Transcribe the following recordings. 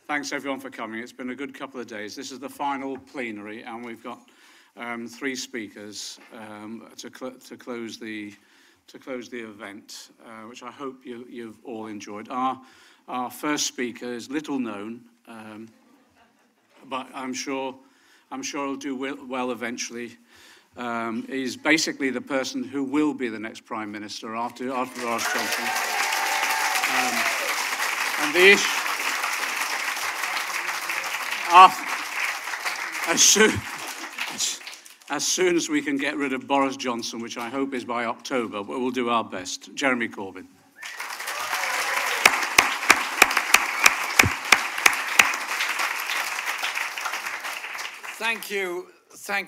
Thanks everyone for coming. It's been a good couple of days. This is the final plenary, and we've got 3 speakers to close the event, which I hope you've all enjoyed. Our first speaker is little known, but I'm sure he'll do well eventually. He's basically the person who will be the next Prime Minister after Boris Johnson. And the issue, as soon as we can get rid of Boris Johnson, which I hope is by October, but we'll do our best. Jeremy Corbyn. Thank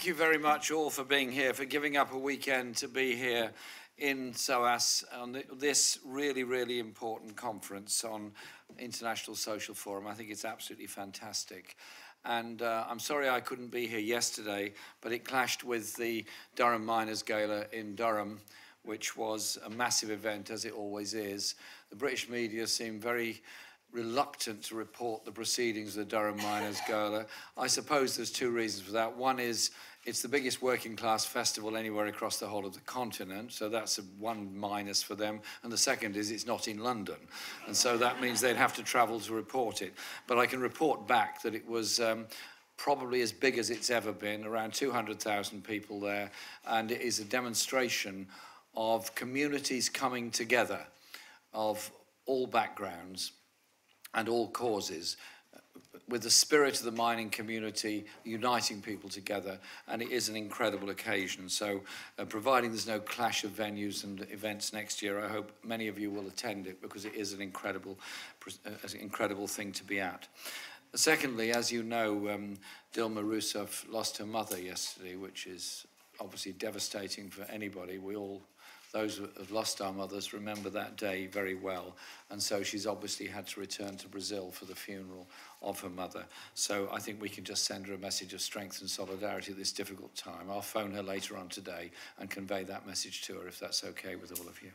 you very much all for being here, for giving up a weekend to be here in SOAS on this really, really important conference on International Social Forum. I think it's absolutely fantastic. And I'm sorry I couldn't be here yesterday, but it clashed with the Durham Miners' Gala in Durham, which was a massive event, as it always is. The British media seemed very reluctant to report the proceedings of the Durham Miners' Gala. I suppose there's 2 reasons for that. One is it's the biggest working class festival anywhere across the whole of the continent, so that's one minus for them. And the second is it's not in London, and so that means they'd have to travel to report it. But I can report back that it was probably as big as it's ever been, around 200,000 people there, and it is a demonstration of communities coming together of all backgrounds and all causes, with the spirit of the mining community uniting people together, and it is an incredible occasion. So providing there's no clash of venues and events next year, I hope many of you will attend it, because it is an incredible thing to be at. Secondly, as you know, Dilma Rousseff lost her mother yesterday, which is obviously devastating for anybody. Those who have lost our mothers remember that day very well, and so she's obviously had to return to Brazil for the funeral of her mother. So I think we can just send her a message of strength and solidarity at this difficult time. I'll phone her later on today and convey that message to her, if that's okay with all of you.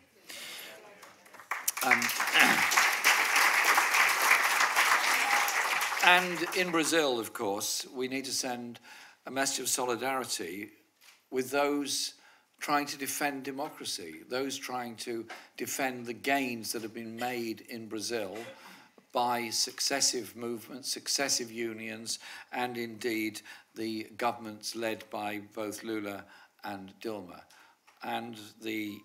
And in Brazil, of course, we need to send a message of solidarity with those trying to defend democracy, those trying to defend the gains that have been made in Brazil by successive movements, successive unions, and indeed the governments led by both Lula and Dilma. And the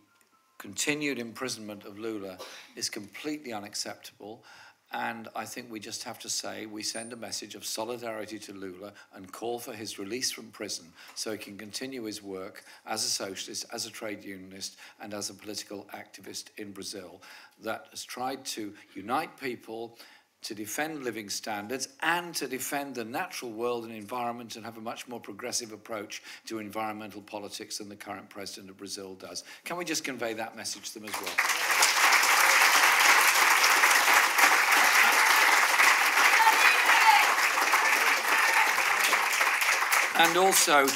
continued imprisonment of Lula is completely unacceptable. And I think we just have to say we send a message of solidarity to Lula and call for his release from prison so he can continue his work as a socialist, as a trade unionist, and as a political activist in Brazil that has tried to unite people, to defend living standards, and to defend the natural world and environment, and have a much more progressive approach to environmental politics than the current president of Brazil does. Can we just convey that message to them as well? And also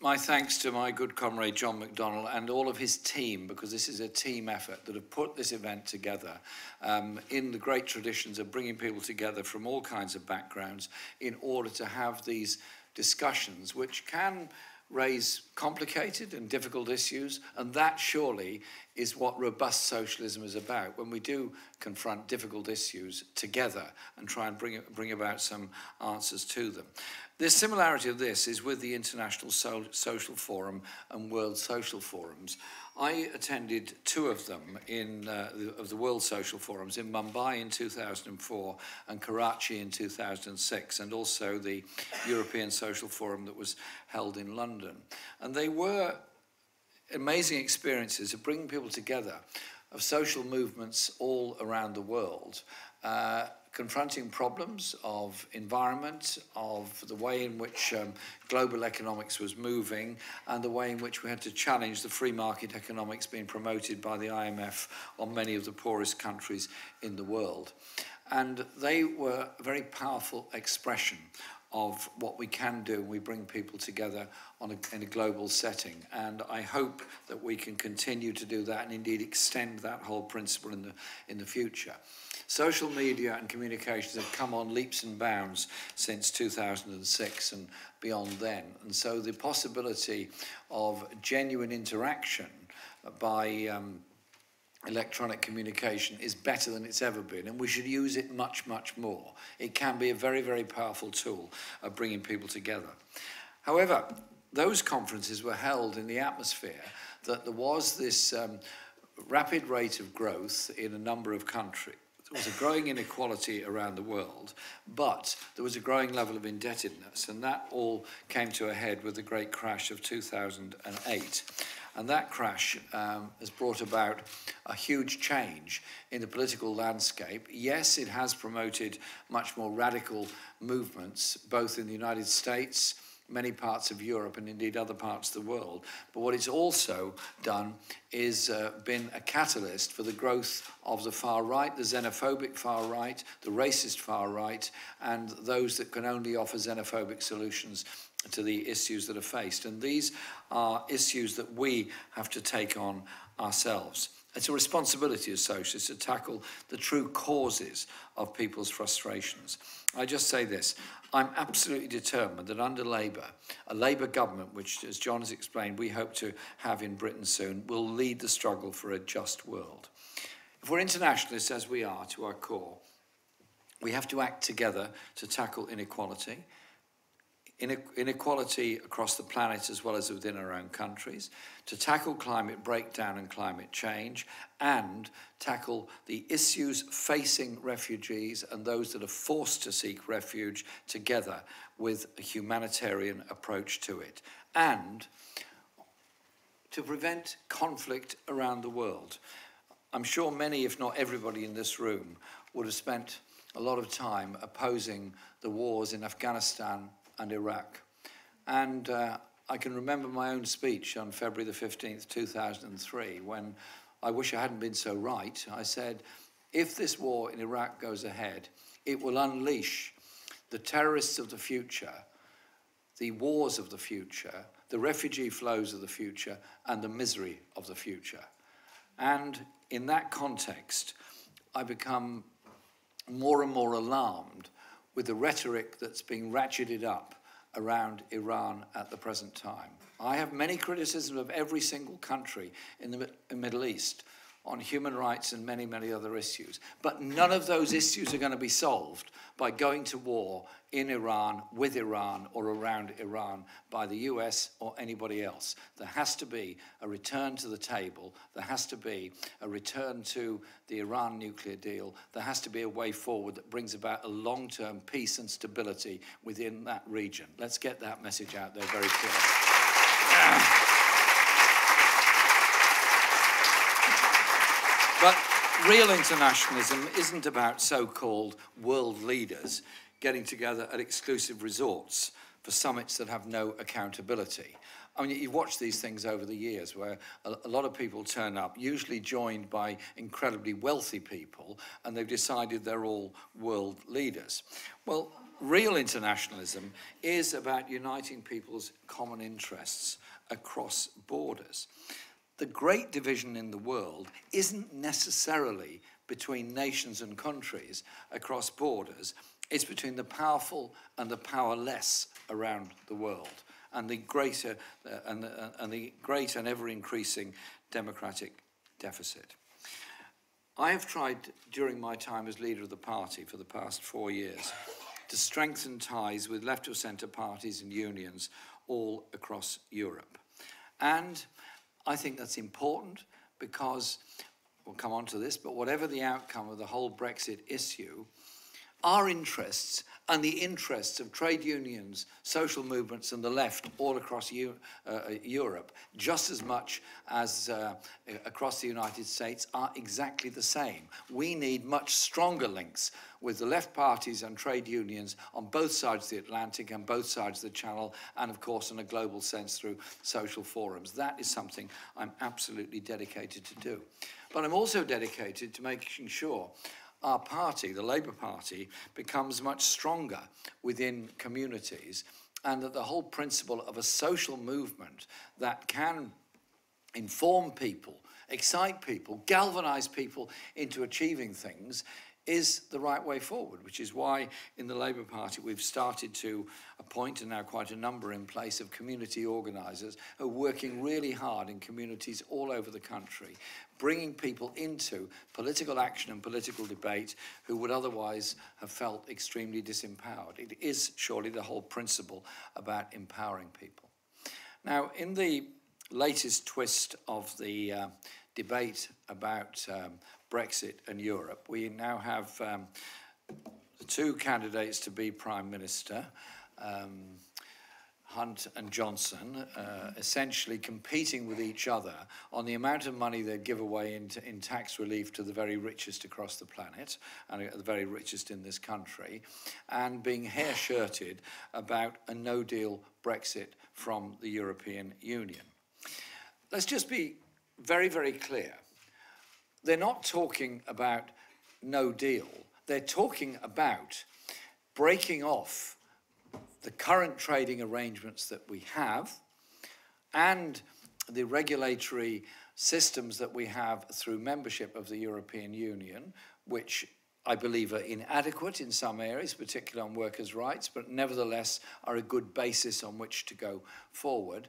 my thanks to my good comrade John McDonnell and all of his team, because this is a team effort that have put this event together in the great traditions of bringing people together from all kinds of backgrounds in order to have these discussions, which can raise complicated and difficult issues, and that surely is what robust socialism is about, when we do confront difficult issues together and try and bring about some answers to them. The similarity of this is with the International Social Forum and World Social Forums. I attended 2 of them of the World Social Forums in Mumbai in 2004 and Karachi in 2006, and also the European Social Forum that was held in London. And they were amazing experiences of bringing people together, of social movements all around the world, confronting problems of environment, of the way in which global economics was moving, and the way in which we had to challenge the free market economics being promoted by the IMF on many of the poorest countries in the world. And they were a very powerful expression of what we can do when we bring people together in a global setting. And I hope that we can continue to do that and indeed extend that whole principle in the future. Social media and communications have come on leaps and bounds since 2006 and beyond then. And so the possibility of genuine interaction by electronic communication is better than it's ever been, and we should use it much, much more. It can be a very, very powerful tool of bringing people together. However, those conferences were held in the atmosphere that there was this rapid rate of growth in a number of countries. There was a growing inequality around the world, but there was a growing level of indebtedness, and that all came to a head with the great crash of 2008. And that crash has brought about a huge change in the political landscape. Yes, it has promoted much more radical movements, both in the United States, many parts of Europe, and indeed other parts of the world. But what it's also done is been a catalyst for the growth of the far right, the xenophobic far right, the racist far right, and those that can only offer xenophobic solutions to the issues that are faced. And these are issues that we have to take on ourselves. It's a responsibility as socialists to tackle the true causes of people's frustrations. I just say this, I'm absolutely determined that under Labour, a Labour government, which, as John has explained, we hope to have in Britain soon, will lead the struggle for a just world. If we're internationalists, as we are to our core, we have to act together to tackle inequality. Inequality across the planet as well as within our own countries, to tackle climate breakdown and climate change, and tackle the issues facing refugees and those that are forced to seek refuge together with a humanitarian approach to it, and to prevent conflict around the world. I'm sure many, if not everybody in this room, would have spent a lot of time opposing the wars in Afghanistan and Iraq. And I can remember my own speech on February the 15th, 2003, when I wish I hadn't been so right. I said, if this war in Iraq goes ahead, it will unleash the terrorists of the future, the wars of the future, the refugee flows of the future, and the misery of the future. And in that context, I become more and more alarmed with the rhetoric that's being ratcheted up around Iran at the present time. I have many criticisms of every single country in the Middle East on human rights and many, many other issues. But none of those issues are going to be solved by going to war in Iran, with Iran, or around Iran by the US or anybody else. There has to be a return to the table. There has to be a return to the Iran nuclear deal. There has to be a way forward that brings about a long-term peace and stability within that region. Let's get that message out there very clearly. But real internationalism isn't about so-called world leaders getting together at exclusive resorts for summits that have no accountability. I mean, you've watched these things over the years where a lot of people turn up, usually joined by incredibly wealthy people, and they've decided they're all world leaders. Well, real internationalism is about uniting people's common interests across borders. The great division in the world isn't necessarily between nations and countries across borders. It's between the powerful and the powerless around the world, and the greater and the great and ever-increasing democratic deficit. I have tried during my time as leader of the party for the past 4 years to strengthen ties with left of centre parties and unions all across Europe. And I think that's important because, we'll come on to this, but whatever the outcome of the whole Brexit issue, our interests and the interests of trade unions, social movements and the left all across Europe, just as much as across the United States, are exactly the same. We need much stronger links with the left parties and trade unions on both sides of the Atlantic and both sides of the Channel, and of course in a global sense through social forums. That is something I'm absolutely dedicated to do. But I'm also dedicated to making sure our party, the Labour Party, becomes much stronger within communities, and that the whole principle of a social movement that can inform people, excite people, galvanise people into achieving things is the right way forward, which is why in the Labour Party we've started to appoint, and now quite a number in place, of community organisers who are working really hard in communities all over the country, bringing people into political action and political debate who would otherwise have felt extremely disempowered. It is surely the whole principle about empowering people. Now, in the latest twist of the debate about Brexit and Europe, we now have two candidates to be Prime Minister, Hunt and Johnson, essentially competing with each other on the amount of money they give away in tax relief to the very richest across the planet, and the very richest in this country, and being hair-shirted about a no-deal Brexit from the European Union. Let's just be very, very clear. They're not talking about no deal. They're talking about breaking off the current trading arrangements that we have and the regulatory systems that we have through membership of the European Union, which I believe are inadequate in some areas, particularly on workers' rights, but nevertheless are a good basis on which to go forward,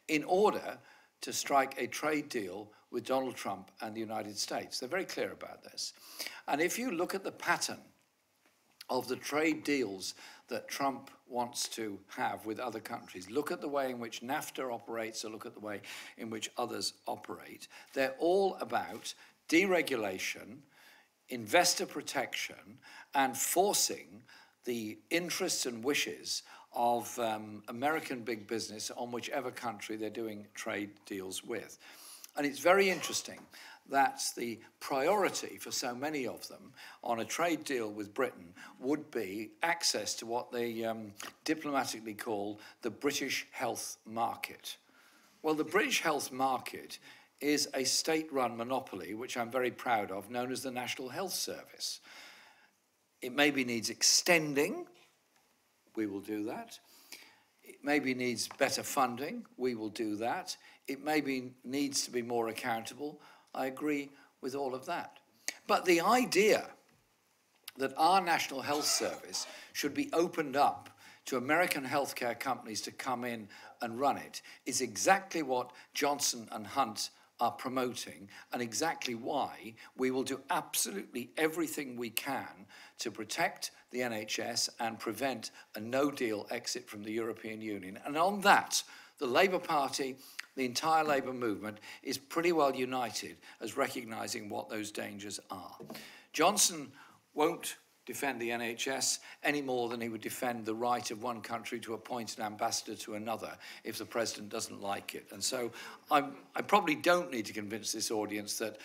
in order to strike a trade deal with Donald Trump and the United States. They're very clear about this. And if you look at the pattern of the trade deals that Trump wants to have with other countries, look at the way in which NAFTA operates, or look at the way in which others operate, they're all about deregulation, investor protection, and forcing the interests and wishes of American big business on whichever country they're doing trade deals with. And it's very interesting that the priority for so many of them on a trade deal with Britain would be access to what they diplomatically call the British health market. Well, the British health market is a state-run monopoly, which I'm very proud of, known as the National Health Service. It maybe needs extending. We will do that. It maybe needs better funding. We will do that. It maybe needs to be more accountable. I agree with all of that. But the idea that our National Health Service should be opened up to American healthcare companies to come in and run it is exactly what Johnson and Hunt are promoting, and exactly why we will do absolutely everything we can to protect the NHS and prevent a no-deal exit from the European Union. And on that, the Labour Party, the entire Labour movement, is pretty well united as recognising what those dangers are. Johnson won't defend the NHS any more than he would defend the right of one country to appoint an ambassador to another if the president doesn't like it. And so I probably don't need to convince this audience that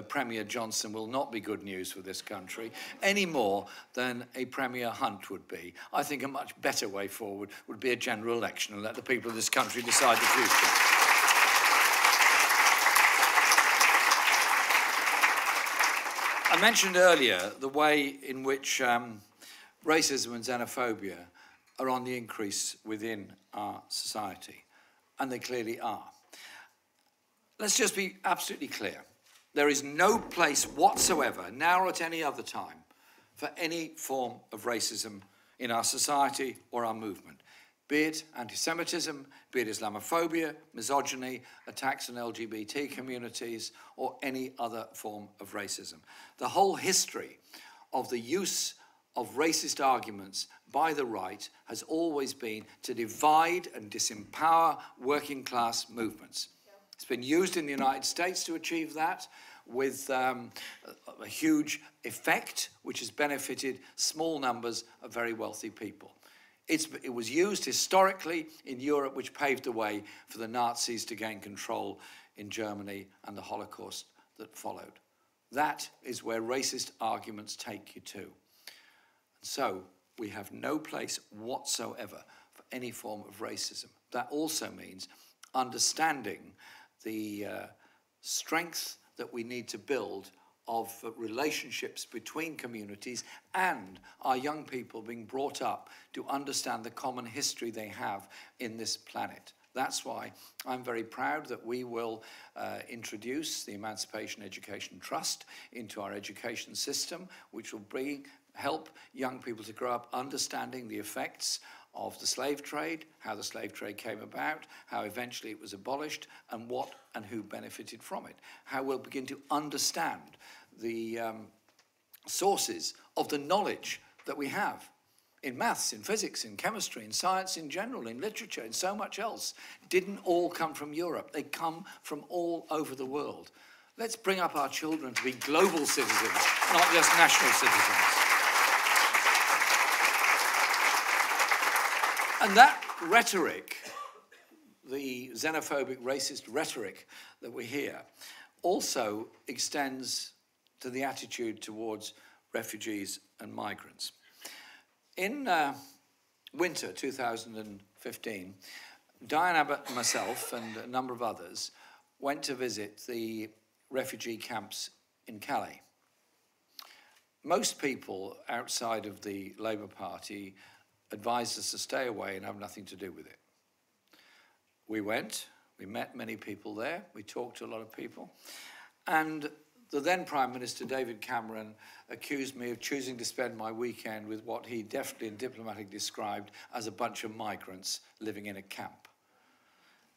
Premier Johnson will not be good news for this country any more than a Premier Hunt would be. I think a much better way forward would be a general election and let the people of this country decide the future. I mentioned earlier the way in which racism and xenophobia are on the increase within our society, and they clearly are. Let's just be absolutely clear. There is no place whatsoever, now or at any other time, for any form of racism in our society or our movement, be it anti-Semitism, be it Islamophobia, misogyny, attacks on LGBT communities, or any other form of racism. The whole history of the use of racist arguments by the right has always been to divide and disempower working class movements. It's been used in the United States to achieve that with a huge effect, which has benefited small numbers of very wealthy people. It was used historically in Europe, which paved the way for the Nazis to gain control in Germany and the Holocaust that followed. That is where racist arguments take you to. And so we have no place whatsoever for any form of racism. That also means understanding the strength that we need to build of relationships between communities, and our young people being brought up to understand the common history they have in this planet. That's why I'm very proud that we will introduce the Emancipation Education Trust into our education system, which will help young people to grow up understanding the effects of the slave trade, how the slave trade came about, how eventually it was abolished, and what and who benefited from it. How we'll begin to understand the sources of the knowledge that we have in maths, in physics, in chemistry, in science in general, in literature, in so much else. Didn't all come from Europe. They come from all over the world. Let's bring up our children to be global citizens, not just national citizens. And that rhetoric, the xenophobic, racist rhetoric that we hear, also extends to the attitude towards refugees and migrants. In winter 2015, Diane Abbott and myself and a number of others went to visit the refugee camps in Calais. Most people outside of the Labour Party advised us to stay away and have nothing to do with it. We went, we met many people there, we talked to a lot of people, and the then Prime Minister, David Cameron, accused me of choosing to spend my weekend with what he deftly and diplomatically described as a bunch of migrants living in a camp.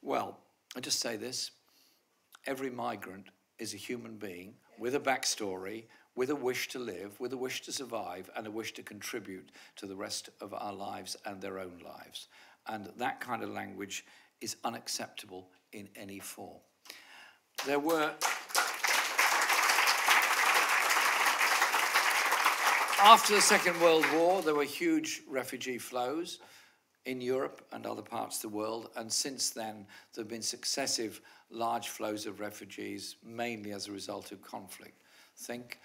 Well, I just say this, every migrant is a human being with a backstory, with a wish to live, with a wish to survive, and a wish to contribute to the rest of our lives and their own lives. And that kind of language is unacceptable in any form. There were... After the Second World War, there were huge refugee flows in Europe and other parts of the world, and since then there have been successive large flows of refugees, mainly as a result of conflict. Think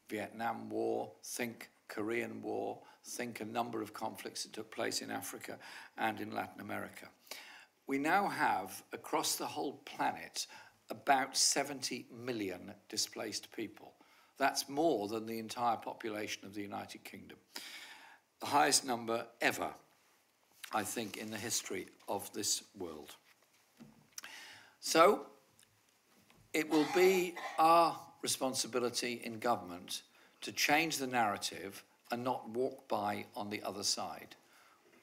Vietnam War, think Korean War, think a number of conflicts that took place in Africa and in Latin America. We now have, across the whole planet, about 70 million displaced people. That's more than the entire population of the United Kingdom. The highest number ever, I think, in the history of this world. So, it will be our responsibility in government to change the narrative and not walk by on the other side.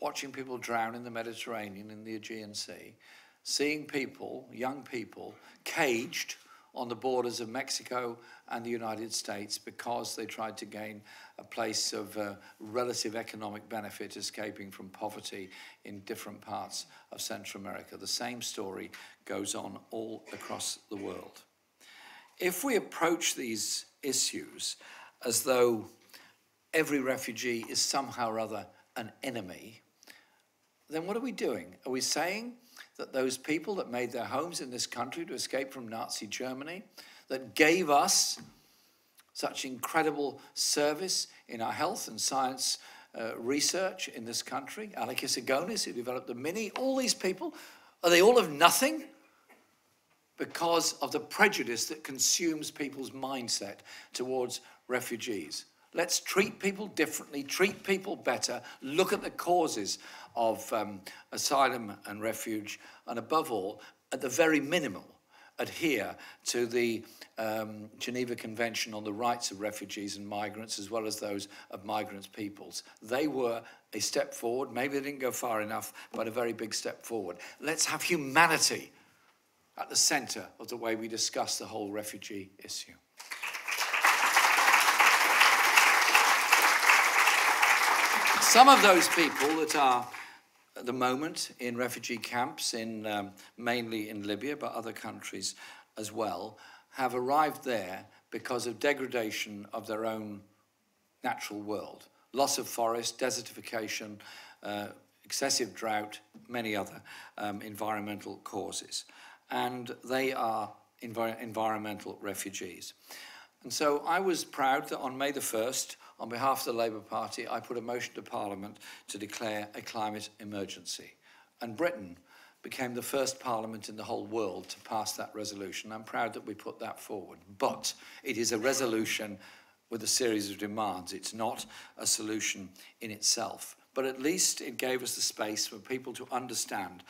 Watching people drown in the Mediterranean, in the Aegean Sea, seeing people, young people, caged on the borders of Mexico and the United States because they tried to gain a place of relative economic benefit, escaping from poverty in different parts of Central America. The same story goes on all across the world. If we approach these issues as though every refugee is somehow or other an enemy, then what are we doing? Are we saying that those people that made their homes in this country to escape from Nazi Germany, that gave us such incredible service in our health and science research in this country, Alekis Agonis, who developed the Mini, all these people, are they all of nothing? Because of the prejudice that consumes people's mindset towards refugees. Let's treat people differently, treat people better, look at the causes of asylum and refuge, and above all, at the very minimal, adhere to the Geneva Convention on the rights of refugees and migrants, as well as those of migrants' peoples. They were a step forward. Maybe they didn't go far enough, but a very big step forward. Let's have humanity at the centre of the way we discuss the whole refugee issue. Some of those people that are at the moment in refugee camps, mainly in Libya, but other countries as well, have arrived there because of degradation of their own natural world. Loss of forest, desertification, excessive drought, many other environmental causes. And they are environmental refugees. And so I was proud that on May the 1st, on behalf of the Labour Party, I put a motion to Parliament to declare a climate emergency. And Britain became the first parliament in the whole world to pass that resolution. I'm proud that we put that forward. But it is a resolution with a series of demands. It's not a solution in itself. But at least it gave us the space for people to understand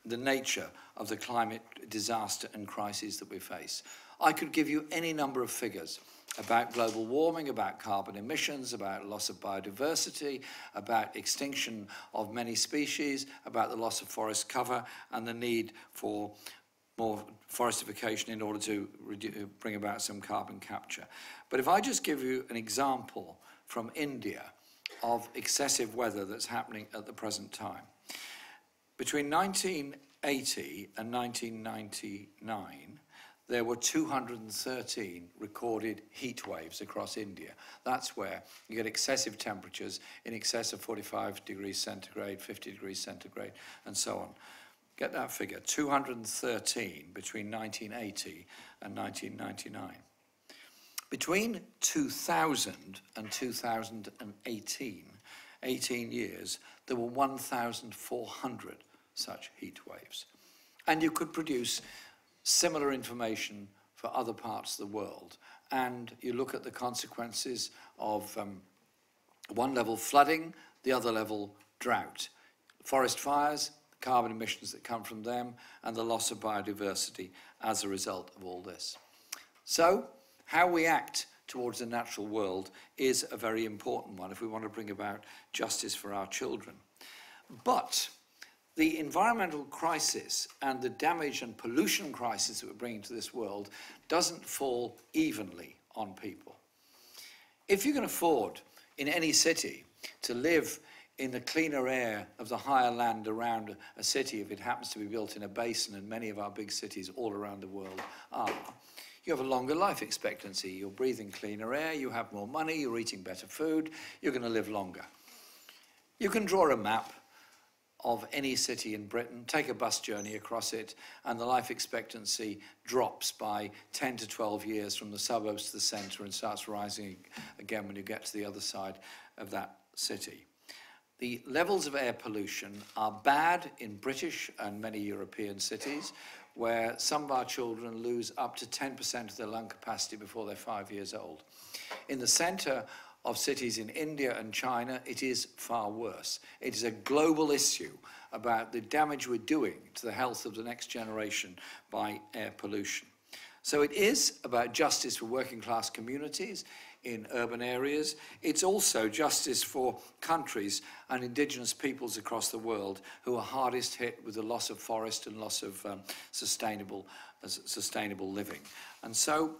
the nature of the climate disaster and crises that we face. I could give you any number of figures about global warming, about carbon emissions, about loss of biodiversity, about extinction of many species, about the loss of forest cover and the need for more forestification in order to bring about some carbon capture. But if I just give you an example from India of excessive weather that's happening at the present time. Between 1980 and 1999, there were 213 recorded heat waves across India. That's where you get excessive temperatures in excess of 45 degrees centigrade, 50 degrees centigrade, and so on. Get that figure, 213 between 1980 and 1999. Between 2000 and 2018, 18 years, there were 1,400 such heat waves. And you could produce similar information for other parts of the world. And you look at the consequences of one level flooding, the other level drought, forest fires, carbon emissions that come from them, and the loss of biodiversity as a result of all this. So, how we act towards the natural world is a very important one if we want to bring about justice for our children. But the environmental crisis and the damage and pollution crisis that we're bringing to this world doesn't fall evenly on people. If you can afford in any city to live in the cleaner air of the higher land around a city, if it happens to be built in a basin, and many of our big cities all around the world are, you have a longer life expectancy. You're breathing cleaner air, you have more money, you're eating better food, you're going to live longer. You can draw a map of any city in Britain, take a bus journey across it, and the life expectancy drops by 10 to 12 years from the suburbs to the centre and starts rising again when you get to the other side of that city. The levels of air pollution are bad in British and many European cities, where some of our children lose up to 10% of their lung capacity before they're 5 years old. In the centre of cities in India and China, it is far worse. It is a global issue about the damage we're doing to the health of the next generation by air pollution. So it is about justice for working class communities in urban areas. It's also justice for countries and indigenous peoples across the world who are hardest hit with the loss of forest and loss of sustainable living. And so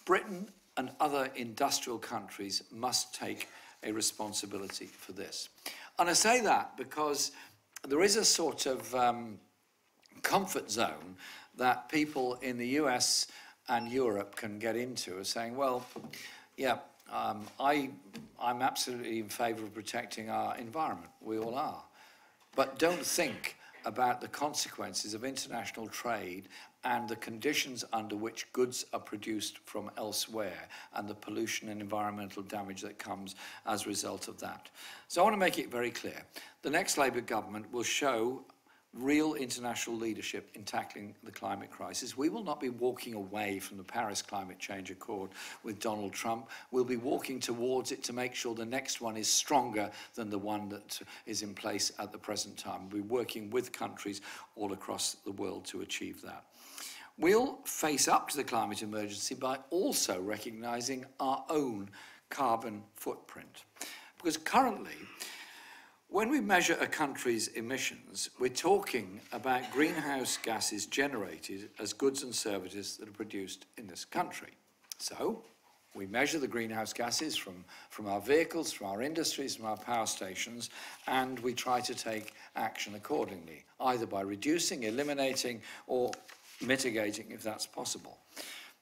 Britain and other industrial countries must take a responsibility for this. And I say that because there is a sort of comfort zone that people in the US and Europe can get into, as saying, well, yeah, I'm absolutely in favour of protecting our environment. We all are. But don't think about the consequences of international trade and the conditions under which goods are produced from elsewhere and the pollution and environmental damage that comes as a result of that. So I want to make it very clear. The next Labour government will show real international leadership in tackling the climate crisis. We will not be walking away from the Paris Climate Change Accord with Donald Trump. We'll be walking towards it to make sure the next one is stronger than the one that is in place at the present time. We'll be working with countries all across the world to achieve that. We'll face up to the climate emergency by also recognising our own carbon footprint. Because currently, when we measure a country's emissions, we're talking about greenhouse gases generated as goods and services that are produced in this country. So, we measure the greenhouse gases from our vehicles, from our industries, from our power stations, and we try to take action accordingly, either by reducing, eliminating, or mitigating if that's possible.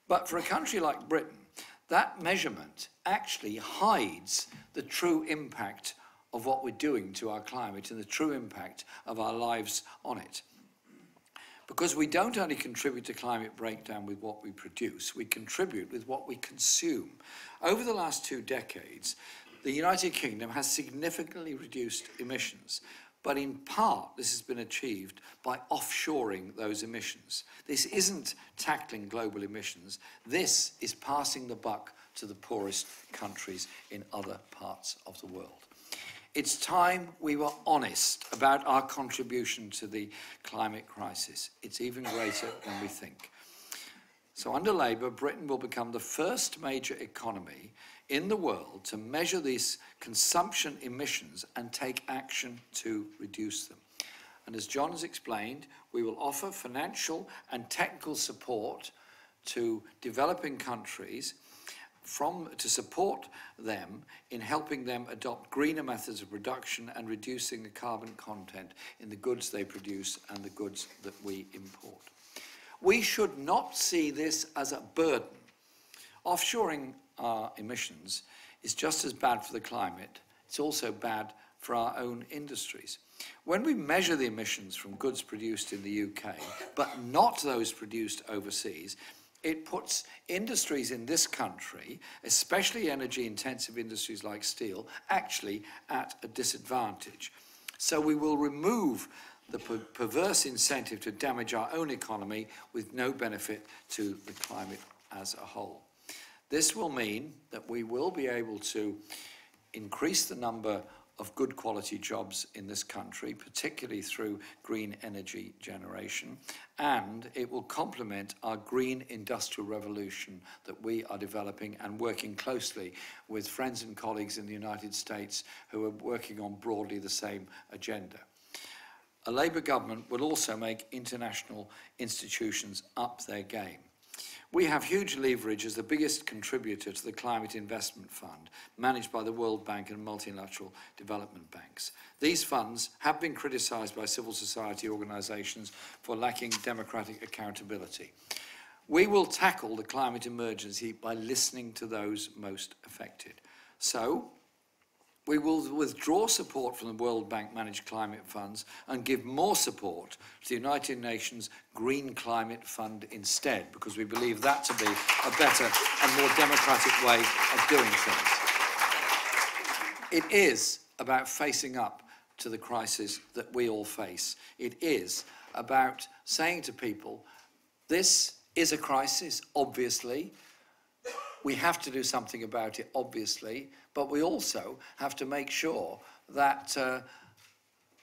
But for a country like Britain, that measurement actually hides the true impact of what we're doing to our climate and the true impact of our lives on it. Because we don't only contribute to climate breakdown with what we produce, we contribute with what we consume. Over the last 2 decades, the United Kingdom has significantly reduced emissions, but in part this has been achieved by offshoring those emissions. This isn't tackling global emissions, this is passing the buck to the poorest countries in other parts of the world. It's time we were honest about our contribution to the climate crisis. It's even greater than we think. So under Labour, Britain will become the first major economy in the world to measure these consumption emissions and take action to reduce them. And as John has explained, we will offer financial and technical support to developing countries to support them in helping them adopt greener methods of production and reducing the carbon content in the goods they produce and the goods that we import. We should not see this as a burden. Offshoring our emissions is just as bad for the climate. It's also bad for our own industries. When we measure the emissions from goods produced in the UK, but not those produced overseas, it puts industries in this country, especially energy-intensive industries like steel, actually at a disadvantage. So we will remove the perverse incentive to damage our own economy with no benefit to the climate as a whole. This will mean that we will be able to increase the number of good quality jobs in this country, particularly through green energy generation, and it will complement our green industrial revolution that we are developing and working closely with friends and colleagues in the United States who are working on broadly the same agenda. A Labour government will also make international institutions up their game. We have huge leverage as the biggest contributor to the Climate Investment Fund, managed by the World Bank and multilateral development banks. These funds have been criticised by civil society organisations for lacking democratic accountability. We will tackle the climate emergency by listening to those most affected. So, we will withdraw support from the World Bank managed climate funds and give more support to the United Nations Green Climate Fund instead, because we believe that to be a better and more democratic way of doing things. It is about facing up to the crisis that we all face. It is about saying to people, this is a crisis, obviously. We have to do something about it, obviously, but we also have to make sure that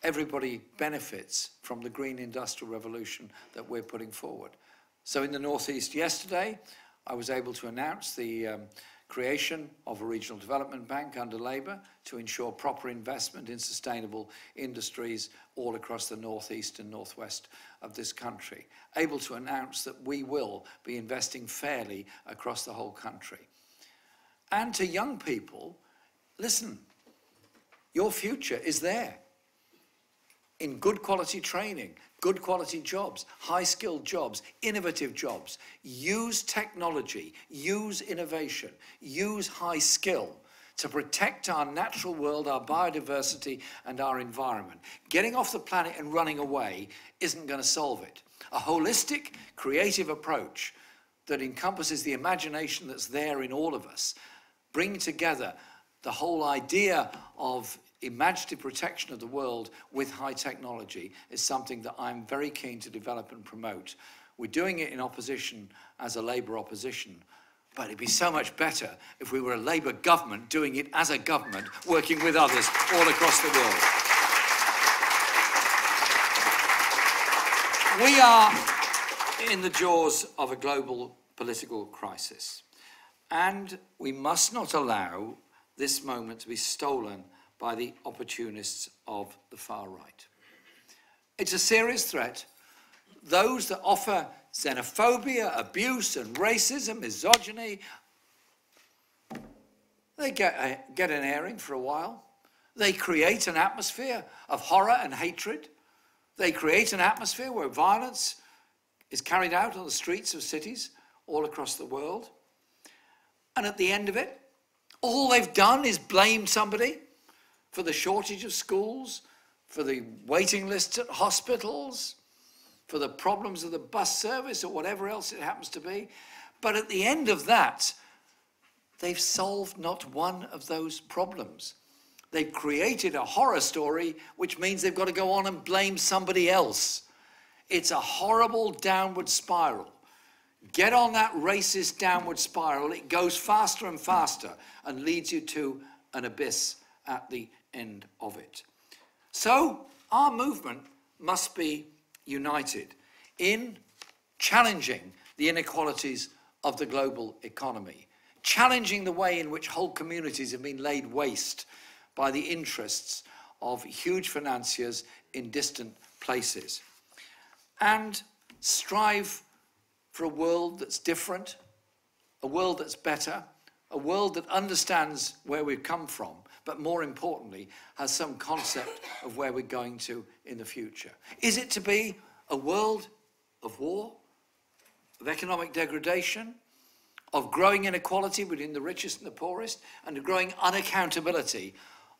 everybody benefits from the green industrial revolution that we're putting forward. So in the North East yesterday, I was able to announce the creation of a regional development bank under Labour to ensure proper investment in sustainable industries all across the northeast and northwest of this country. Able to announce that we will be investing fairly across the whole country. And to young people, listen, your future is there. In good quality training, good quality jobs, high-skilled jobs, innovative jobs. Use technology, use innovation, use high skill to protect our natural world, our biodiversity, and our environment. Getting off the planet and running away isn't going to solve it. A holistic, creative approach that encompasses the imagination that's there in all of us, bring together the whole idea of imaginative protection of the world with high technology is something that I'm very keen to develop and promote. We're doing it in opposition as a Labour opposition, but it'd be so much better if we were a Labour government doing it as a government, working with others all across the world. We are in the jaws of a global political crisis, and we must not allow this moment to be stolen by the opportunists of the far right. It's a serious threat. Those that offer xenophobia, abuse and racism, misogyny, they get an airing for a while. They create an atmosphere of horror and hatred. They create an atmosphere where violence is carried out on the streets of cities all across the world. And at the end of it, all they've done is blame somebody for the shortage of schools, for the waiting lists at hospitals, for the problems of the bus service or whatever else it happens to be. But at the end of that, they've solved not one of those problems. They've created a horror story, which means they've got to go on and blame somebody else. It's a horrible downward spiral. Get on that racist downward spiral. It goes faster and faster and leads you to an abyss at the end of it. So our movement must be united in challenging the inequalities of the global economy, challenging the way in which whole communities have been laid waste by the interests of huge financiers in distant places, and strive for a world that's different, a world that's better, a world that understands where we've come from, but more importantly, has some concept of where we're going to in the future. Is it to be a world of war, of economic degradation, of growing inequality between the richest and the poorest, and a growing unaccountability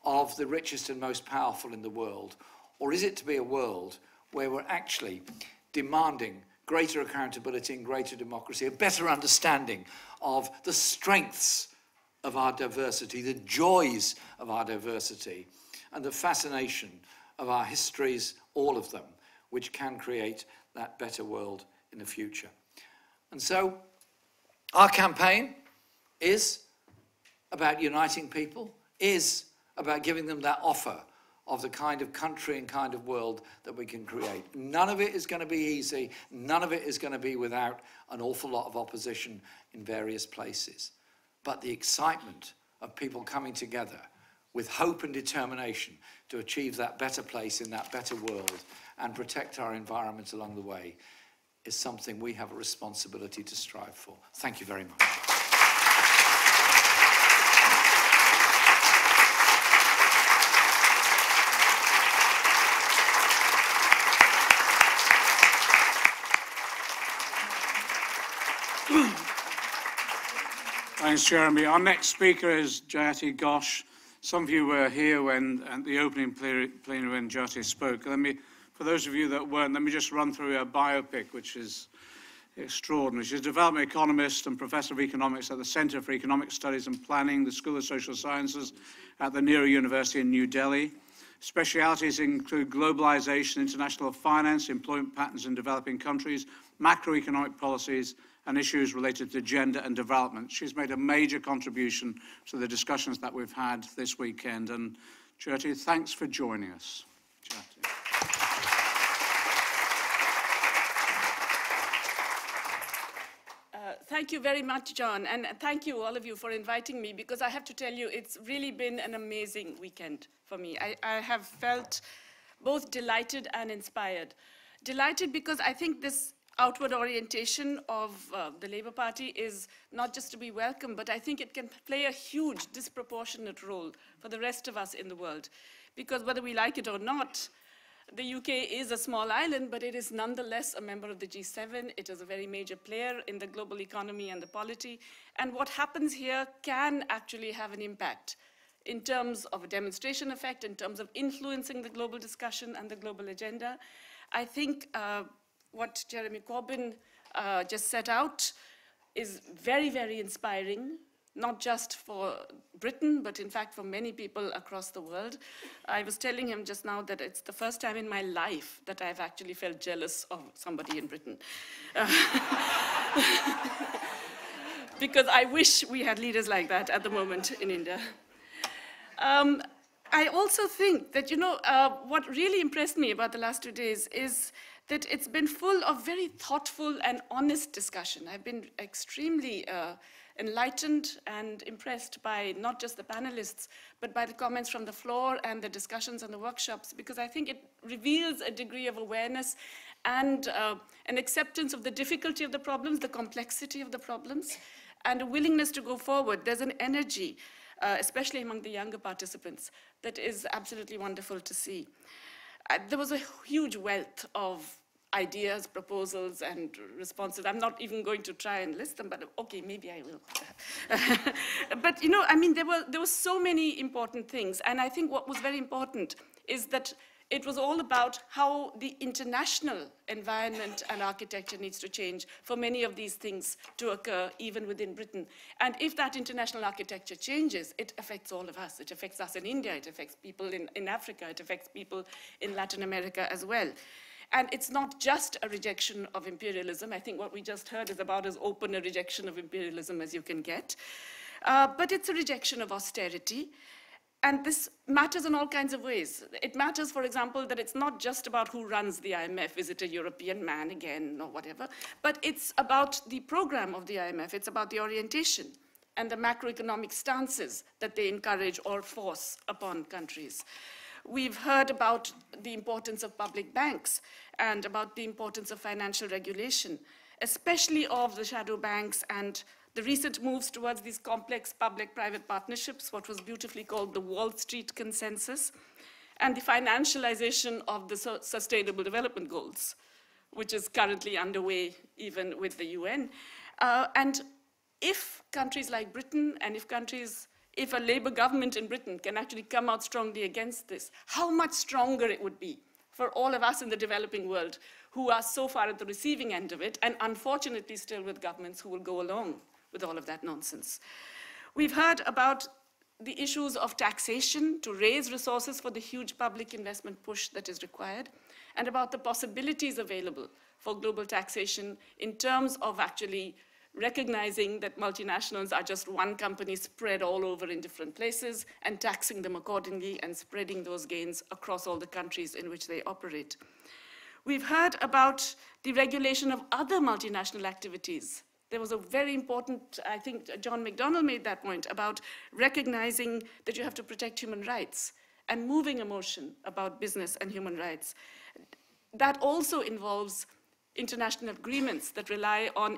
of the richest and most powerful in the world? Or is it to be a world where we're actually demanding greater accountability and greater democracy, a better understanding of the strengths of our diversity, the joys of our diversity, and the fascination of our histories, all of them, which can create that better world in the future? And so our campaign is about uniting people, is about giving them that offer of the kind of country and kind of world that we can create. None of it is going to be easy. None of it is going to be without an awful lot of opposition in various places. But the excitement of people coming together with hope and determination to achieve that better place in that better world and protect our environment along the way is something we have a responsibility to strive for. Thank you very much. Thanks, Jeremy. Our next speaker is Jayati Ghosh. Some of you were here when at the opening plenary when Jayati spoke. For those of you that weren't, let me just run through her biopic, which is extraordinary. She's a development economist and professor of economics at the Centre for Economic Studies and Planning, the School of Social Sciences at the Nehru University in New Delhi. Specialities include globalization, international finance, employment patterns in developing countries, macroeconomic policies, and issues related to gender and development. She's made a major contribution to the discussions that we've had this weekend. And Jayati, thanks for joining us. Jayati. Thank you very much, John, and thank you, all of you, for inviting me, because I have to tell you, it's really been an amazing weekend for me. I have felt both delighted and inspired. Delighted because I think this outward orientation of the Labour Party is not just to be welcome, but I think it can play a huge, disproportionate role for the rest of us in the world. Because whether we like it or not, the UK is a small island, but it is nonetheless a member of the G7. It is a very major player in the global economy and the polity. And what happens here can actually have an impact in terms of a demonstration effect, in terms of influencing the global discussion and the global agenda. I think what Jeremy Corbyn just set out is very, very inspiring, not just for Britain, but in fact for many people across the world. I was telling him just now that it's the first time in my life that I've actually felt jealous of somebody in Britain. Because I wish we had leaders like that at the moment in India. I also think that, what really impressed me about the last 2 days is that it's been full of very thoughtful and honest discussion. I've been extremely enlightened and impressed by not just the panelists, but by the comments from the floor and the discussions and the workshops, because I think it reveals a degree of awareness and an acceptance of the difficulty of the problems, the complexity of the problems, and a willingness to go forward. There's an energy, especially among the younger participants, that is absolutely wonderful to see. There was a huge wealth of ideas, proposals, and responses. I'm not even going to try and list them, but okay, maybe I will. But there were so many important things, and I think what was very important is that it was all about how the international environment and architecture needs to change for many of these things to occur, even within Britain. And if that international architecture changes, it affects all of us. It affects us in India, it affects people in Africa, it affects people in Latin America as well. And it's not just a rejection of imperialism. I think what we just heard is about as open a rejection of imperialism as you can get. But it's a rejection of austerity. And this matters in all kinds of ways. It matters, for example, that it's not just about who runs the IMF, is it a European man again or whatever, but it's about the program of the IMF, it's about the orientation and the macroeconomic stances that they encourage or force upon countries. We've heard about the importance of public banks and about the importance of financial regulation, especially of the shadow banks and the recent moves towards these complex public-private partnerships, what was beautifully called the Wall Street Consensus, and the financialization of the Sustainable Development Goals, which is currently underway even with the UN. And if countries like Britain and if a Labour government in Britain can actually come out strongly against this, how much stronger it would be for all of us in the developing world who are so far at the receiving end of it, and unfortunately still with governments who will go along with all of that nonsense. We've heard about the issues of taxation to raise resources for the huge public investment push that is required, and about the possibilities available for global taxation in terms of actually recognizing that multinationals are just one company spread all over in different places and taxing them accordingly and spreading those gains across all the countries in which they operate. We've heard about the regulation of other multinational activities. There was a very important, I think John McDonnell made that point, about recognizing that you have to protect human rights and moving a motion about business and human rights. That also involves international agreements that rely on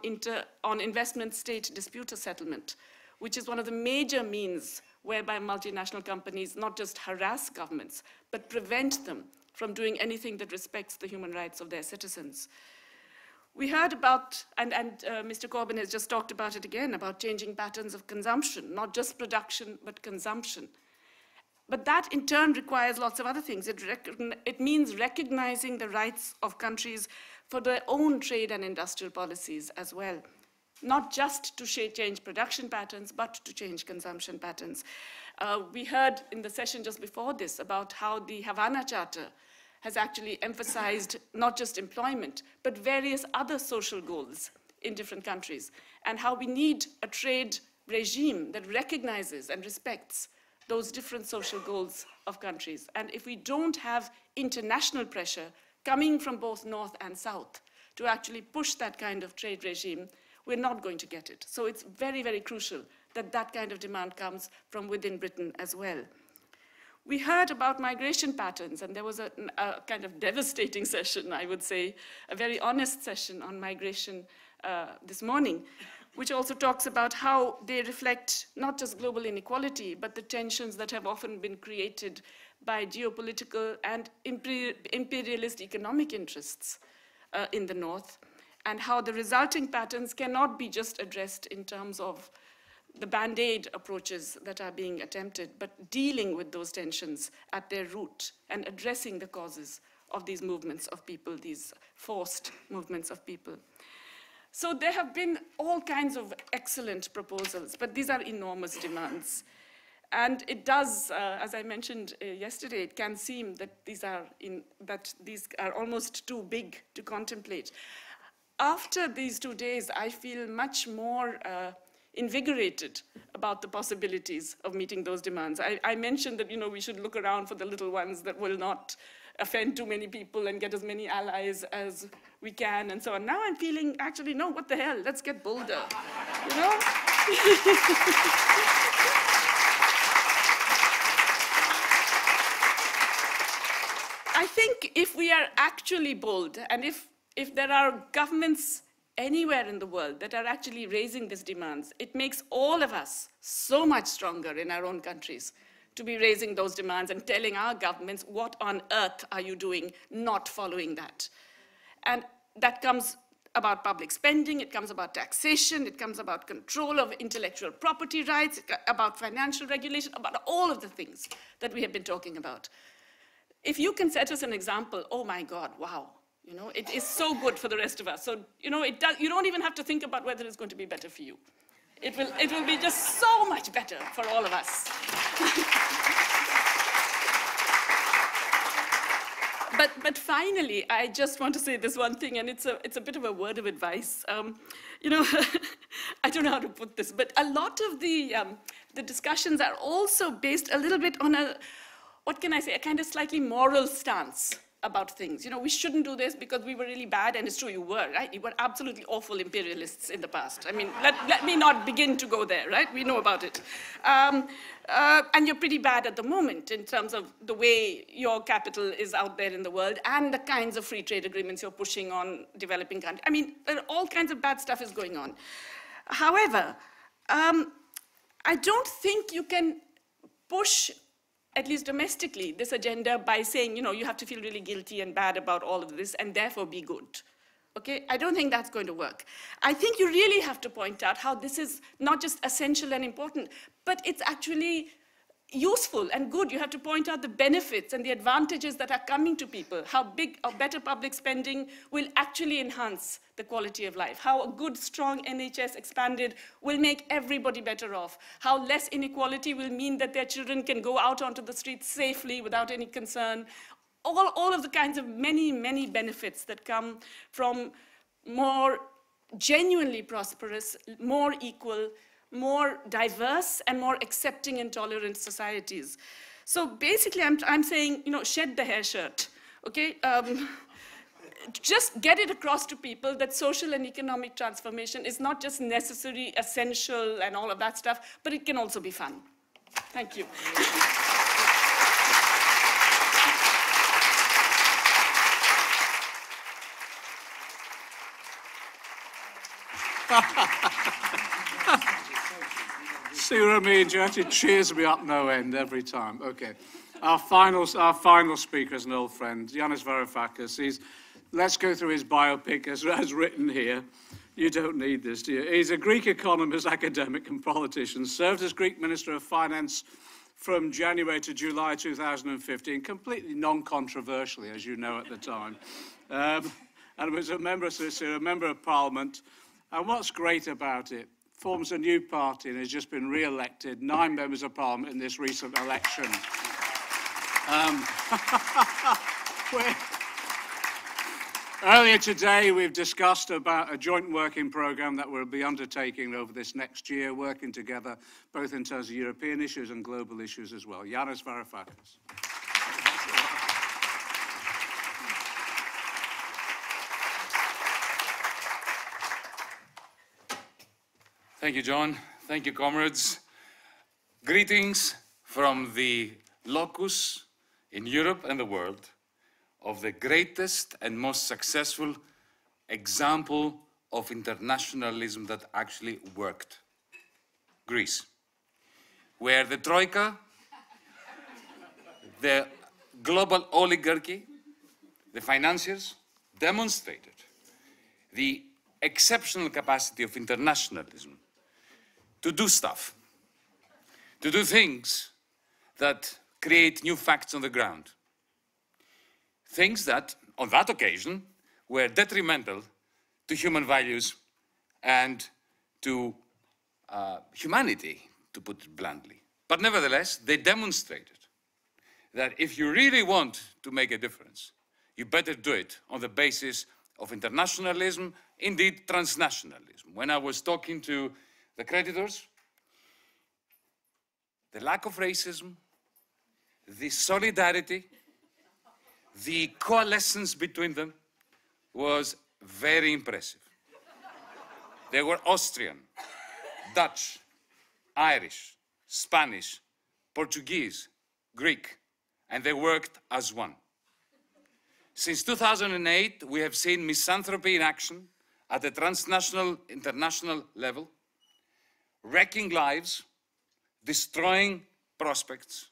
investment state dispute settlement, which is one of the major means whereby multinational companies not just harass governments, but prevent them from doing anything that respects the human rights of their citizens. We heard about, and Mr. Corbyn has just talked about it again, about changing patterns of consumption, not just production, but consumption. But that in turn requires lots of other things. It means recognizing the rights of countries for their own trade and industrial policies as well. Not just to change production patterns, but to change consumption patterns. We heard in the session just before this about how the Havana Charter has actually emphasized not just employment, but various other social goals in different countries, and how we need a trade regime that recognizes and respects those different social goals of countries. And if we don't have international pressure coming from both North and South to actually push that kind of trade regime, we're not going to get it. So it's very, very crucial that that kind of demand comes from within Britain as well. We heard about migration patterns, and there was a kind of devastating session, I would say, a very honest session on migration this morning, which also talks about how they reflect not just global inequality, but the tensions that have often been created by geopolitical and imperialist economic interests in the North, and how the resulting patterns cannot be just addressed in terms of the band-aid approaches that are being attempted, but dealing with those tensions at their root and addressing the causes of these movements of people, these forced movements of people. So there have been all kinds of excellent proposals, but these are enormous demands. And it does, as I mentioned yesterday, it can seem that these are almost too big to contemplate. After these 2 days, I feel much more invigorated about the possibilities of meeting those demands. I mentioned that we should look around for the little ones that will not offend too many people and get as many allies as we can and so on. Now I'm feeling, actually, no, what the hell, let's get bolder, I think if we are actually bold, and if there are governments anywhere in the world that are actually raising these demands, it makes all of us so much stronger in our own countries to be raising those demands and telling our governments, what on earth are you doing not following that? And that comes about public spending, it comes about taxation, it comes about control of intellectual property rights, about financial regulation, about all of the things that we have been talking about. If you can set us an example, oh my God, wow. It is so good for the rest of us. So, you don't even have to think about whether it's going to be better for you. It will be just so much better for all of us. But finally, I just want to say this one thing, and it's a bit of a word of advice. I don't know how to put this, but a lot of the discussions are also based a little bit on a, what can I say, a kind of slightly moral stance about things. You know, we shouldn't do this because we were really bad, and it's true, you were, right? You were absolutely awful imperialists in the past. I mean, let me not begin to go there, right? We know about it. And you're pretty bad at the moment in terms of the way your capital is out there in the world and the kinds of free trade agreements you're pushing on developing countries. I mean, all kinds of bad stuff is going on. However, I don't think you can push, at least domestically, this agenda by saying, you know, you have to feel really guilty and bad about all of this and therefore be good. Okay? I don't think that's going to work. I think you really have to point out how this is not just essential and important, but it's actually useful and good. You have to point out the benefits and the advantages that are coming to people, how big or better public spending will actually enhance the quality of life, how a good, strong NHS expanded will make everybody better off, how less inequality will mean that their children can go out onto the streets safely without any concern. All of the kinds of many, many benefits that come from more genuinely prosperous, more equal, more diverse and more accepting and tolerant societies. So basically, I'm saying, you know, shed the hair shirt, okay? Just get it across to people that social and economic transformation is not just necessary, essential, and all of that stuff, but it can also be fun. Thank you. See what I mean, Jayati? It cheers me up no end every time. Okay. Our final speaker is an old friend, Yanis Varoufakis. Let's go through his biopic as written here. You don't need this, do you? He's a Greek economist, academic, and politician. Served as Greek Minister of Finance from January to July 2015, completely non-controversially, as you know, at the time. And was a member of Parliament. And what's great about it, forms a new party and has just been re-elected 9 members of Parliament in this recent election. Earlier today, we've discussed about a joint working programme that we'll be undertaking over this next year, working together both in terms of European issues and global issues as well. Yanis Varoufakis. Thank you, John. Thank you, comrades. Greetings from the locus in Europe and the world of the greatest and most successful example of internationalism that actually worked. Greece, where the Troika, the global oligarchy, the financiers demonstrated the exceptional capacity of internationalism to do stuff, to do things that create new facts on the ground. Things that, on that occasion, were detrimental to human values and to humanity, to put it bluntly. But nevertheless, they demonstrated that if you really want to make a difference, you better do it on the basis of internationalism, indeed transnationalism. When I was talking to the creditors, the lack of racism, the solidarity, the coalescence between them was very impressive. They were Austrian, Dutch, Irish, Spanish, Portuguese, Greek, and they worked as one. Since 2008, we have seen misanthropy in action at the transnational, international level, wrecking lives, destroying prospects,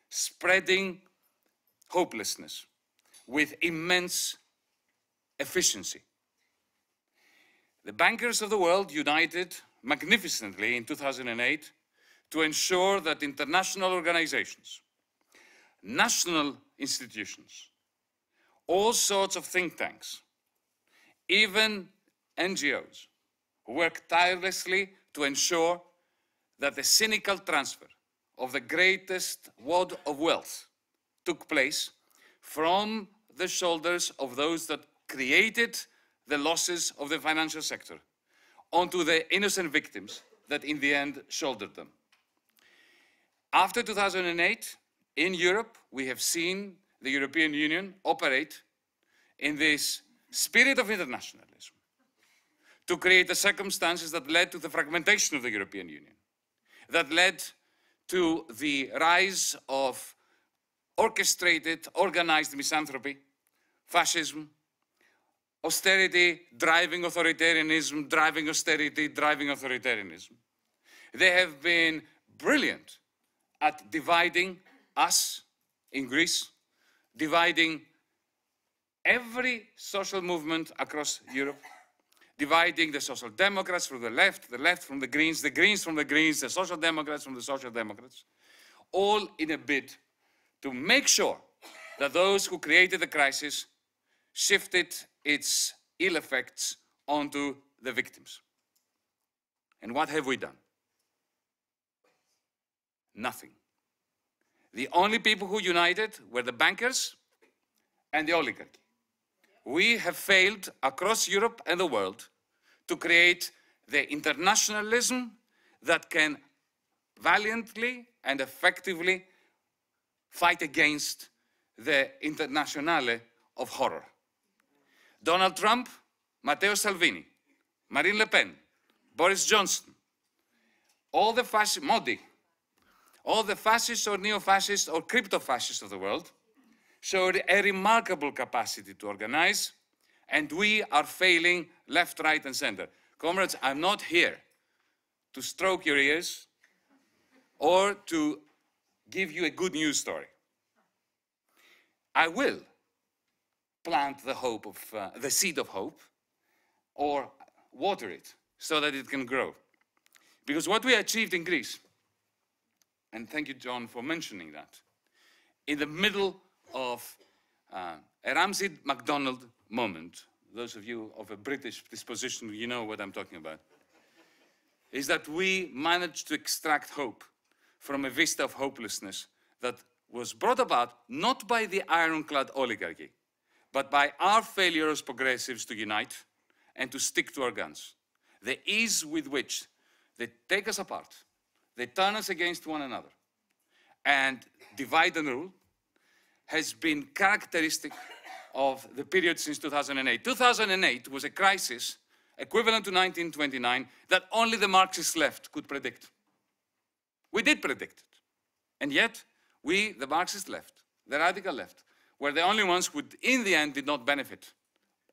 spreading hopelessness with immense efficiency. The bankers of the world united magnificently in 2008 to ensure that international organizations, national institutions, all sorts of think tanks, even NGOs, worked tirelessly to ensure that the cynical transfer of the greatest wad of wealth took place from the shoulders of those that created the losses of the financial sector onto the innocent victims that in the end shouldered them. After 2008, in Europe, we have seen the European Union operate in this spirit of internationalism to create the circumstances that led to the fragmentation of the European Union, that led to the rise of orchestrated, organized misanthropy, fascism, austerity, driving authoritarianism, driving austerity, driving authoritarianism. They have been brilliant at dividing us in Greece, dividing every social movement across Europe, dividing the Social Democrats from the left from the Greens from the Greens, the Social Democrats from the Social Democrats, all in a bid to make sure that those who created the crisis shifted its ill effects onto the victims. And what have we done? Nothing. The only people who united were the bankers and the oligarchy. We have failed across Europe and the world to create the internationalism that can valiantly and effectively fight against the internationale of horror. Donald Trump, Matteo Salvini, Marine Le Pen, Boris Johnson, all the fascists, Modi, all the fascists or neo-fascists or crypto-fascists of the world showed a remarkable capacity to organize, and we are failing left, right, and center. Comrades, I'm not here to stroke your ears or to give you a good news story. I will plant the hope of, the seed of hope, or water it so that it can grow. Because what we achieved in Greece, and thank you, John, for mentioning that, in the middle of a Ramsay McDonnell moment, those of you of a British disposition, you know what I'm talking about, is that we managed to extract hope from a vista of hopelessness that was brought about not by the ironclad oligarchy, but by our failure as progressives to unite and to stick to our guns. The ease with which they take us apart, they turn us against one another, and divide and rule has been characteristic of the period since 2008. 2008 was a crisis equivalent to 1929 that only the Marxist left could predict. We did predict it. And yet, we, the Marxist left, the radical left, were the only ones who, in the end, did not benefit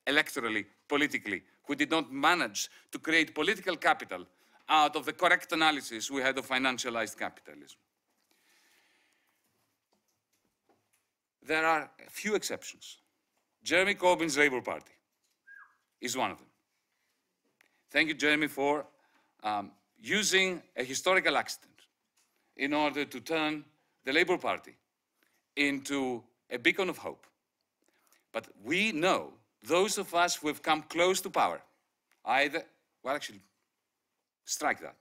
electorally, politically, who did not manage to create political capital out of the correct analysis we had of financialized capitalism. There are a few exceptions. Jeremy Corbyn's Labour Party is one of them. Thank you, Jeremy, for using a historical accident in order to turn the Labour Party into a beacon of hope. But we know, those of us who have come close to power, well, actually, strike that.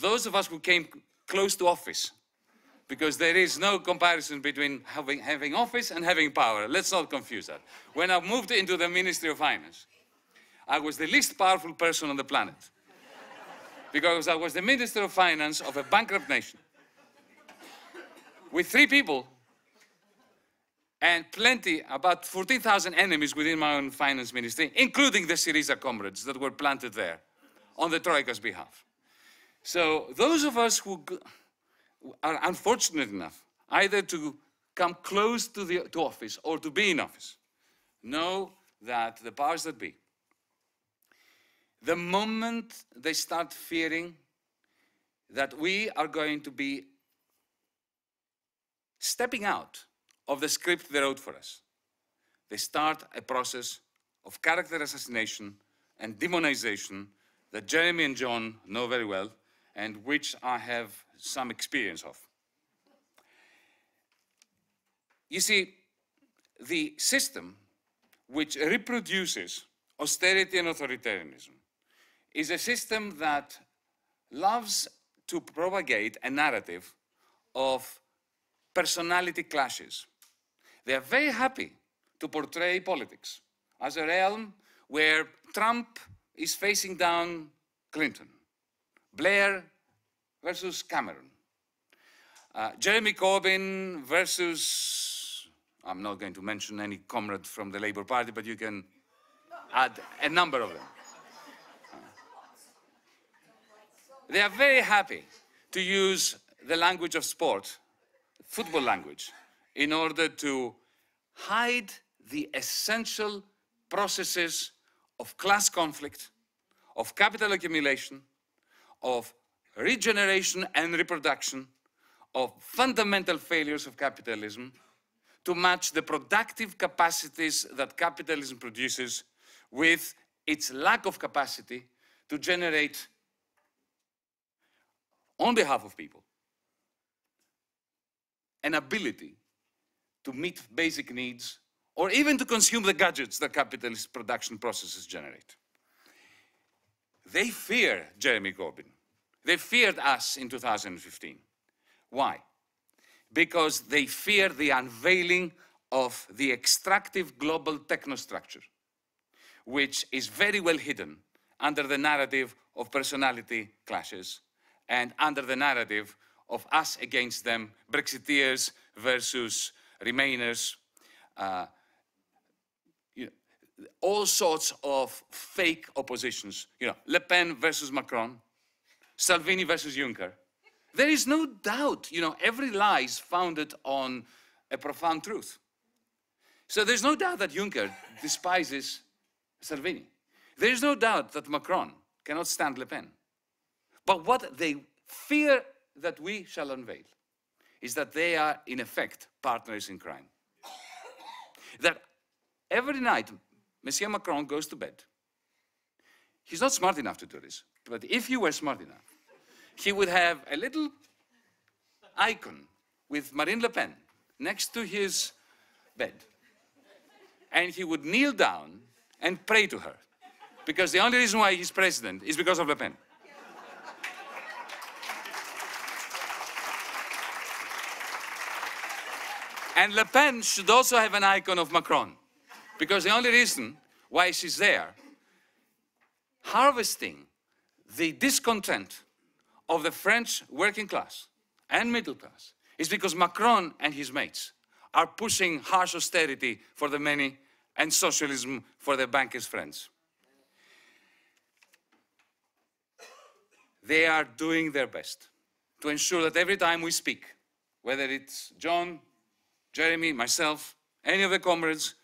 Those of us who came close to office, because there is no comparison between having office and having power. Let's not confuse that. When I moved into the Ministry of Finance, I was the least powerful person on the planet, because I was the Minister of Finance of a bankrupt nation, with 3 people, and plenty, about 14,000 enemies within my own finance ministry, including the Syriza comrades that were planted there on the Troika's behalf. So those of us who are unfortunate enough either to come close to office or to be in office know that the powers that be, the moment they start fearing that we are going to be stepping out of the script they wrote for us, they start a process of character assassination and demonization that Jeremy and John know very well, and which I have some experience of. You see, the system which reproduces austerity and authoritarianism is a system that loves to propagate a narrative of personality clashes. They are very happy to portray politics as a realm where Trump is facing down Clinton, Blair versus Cameron, Jeremy Corbyn versus, I'm not going to mention any comrade from the Labour Party, but you can add a number of them. They are very happy to use the language of sport, football language, in order to hide the essential processes of class conflict, of capital accumulation, of regeneration and reproduction, of fundamental failures of capitalism, to match the productive capacities that capitalism produces with its lack of capacity to generate, on behalf of people, an ability to meet basic needs or even to consume the gadgets that capitalist production processes generate. They fear Jeremy Corbyn. They feared us in 2015. Why? Because they fear the unveiling of the extractive global technostructure, which is very well hidden under the narrative of personality clashes and under the narrative of us against them, Brexiteers versus Remainers, all sorts of fake oppositions. Le Pen versus Macron, Salvini versus Juncker. There is no doubt, every lie is founded on a profound truth. So there's no doubt that Juncker despises Salvini. There is no doubt that Macron cannot stand Le Pen. But what they fear that we shall unveil is that they are, in effect, partners in crime. That every night, Monsieur Macron goes to bed. He's not smart enough to do this, but if he were smart enough, he would have a little icon with Marine Le Pen next to his bed. And he would kneel down and pray to her, because the only reason why he's president is because of Le Pen. And Le Pen should also have an icon of Macron, because the only reason why she's there, harvesting the discontent of the French working class and middle class, is because Macron and his mates are pushing harsh austerity for the many and socialism for their bankers' friends. They are doing their best to ensure that every time we speak, whether it's John, Jeremy, myself, any of the comrades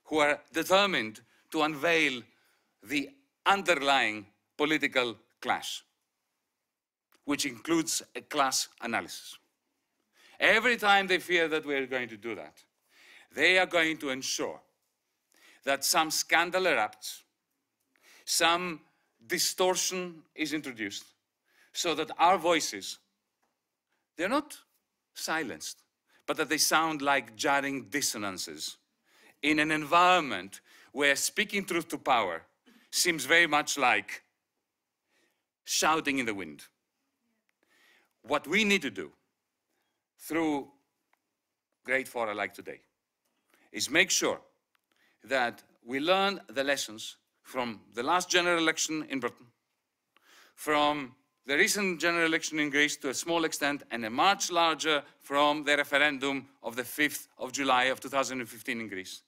who are determined to unveil the underlying political clash, which includes a class analysis. Every time they fear that we are going to do that, they are going to ensure that some scandal erupts, some distortion is introduced, so that our voices, they're not silenced, but that they sound like jarring dissonances in an environment where speaking truth to power seems very much like shouting in the wind. What we need to do through great fora like today is make sure that we learn the lessons from the last general election in Britain, from the recent general election in Greece to a small extent, and a much larger from the referendum of the 5th of July of 2015 in Greece.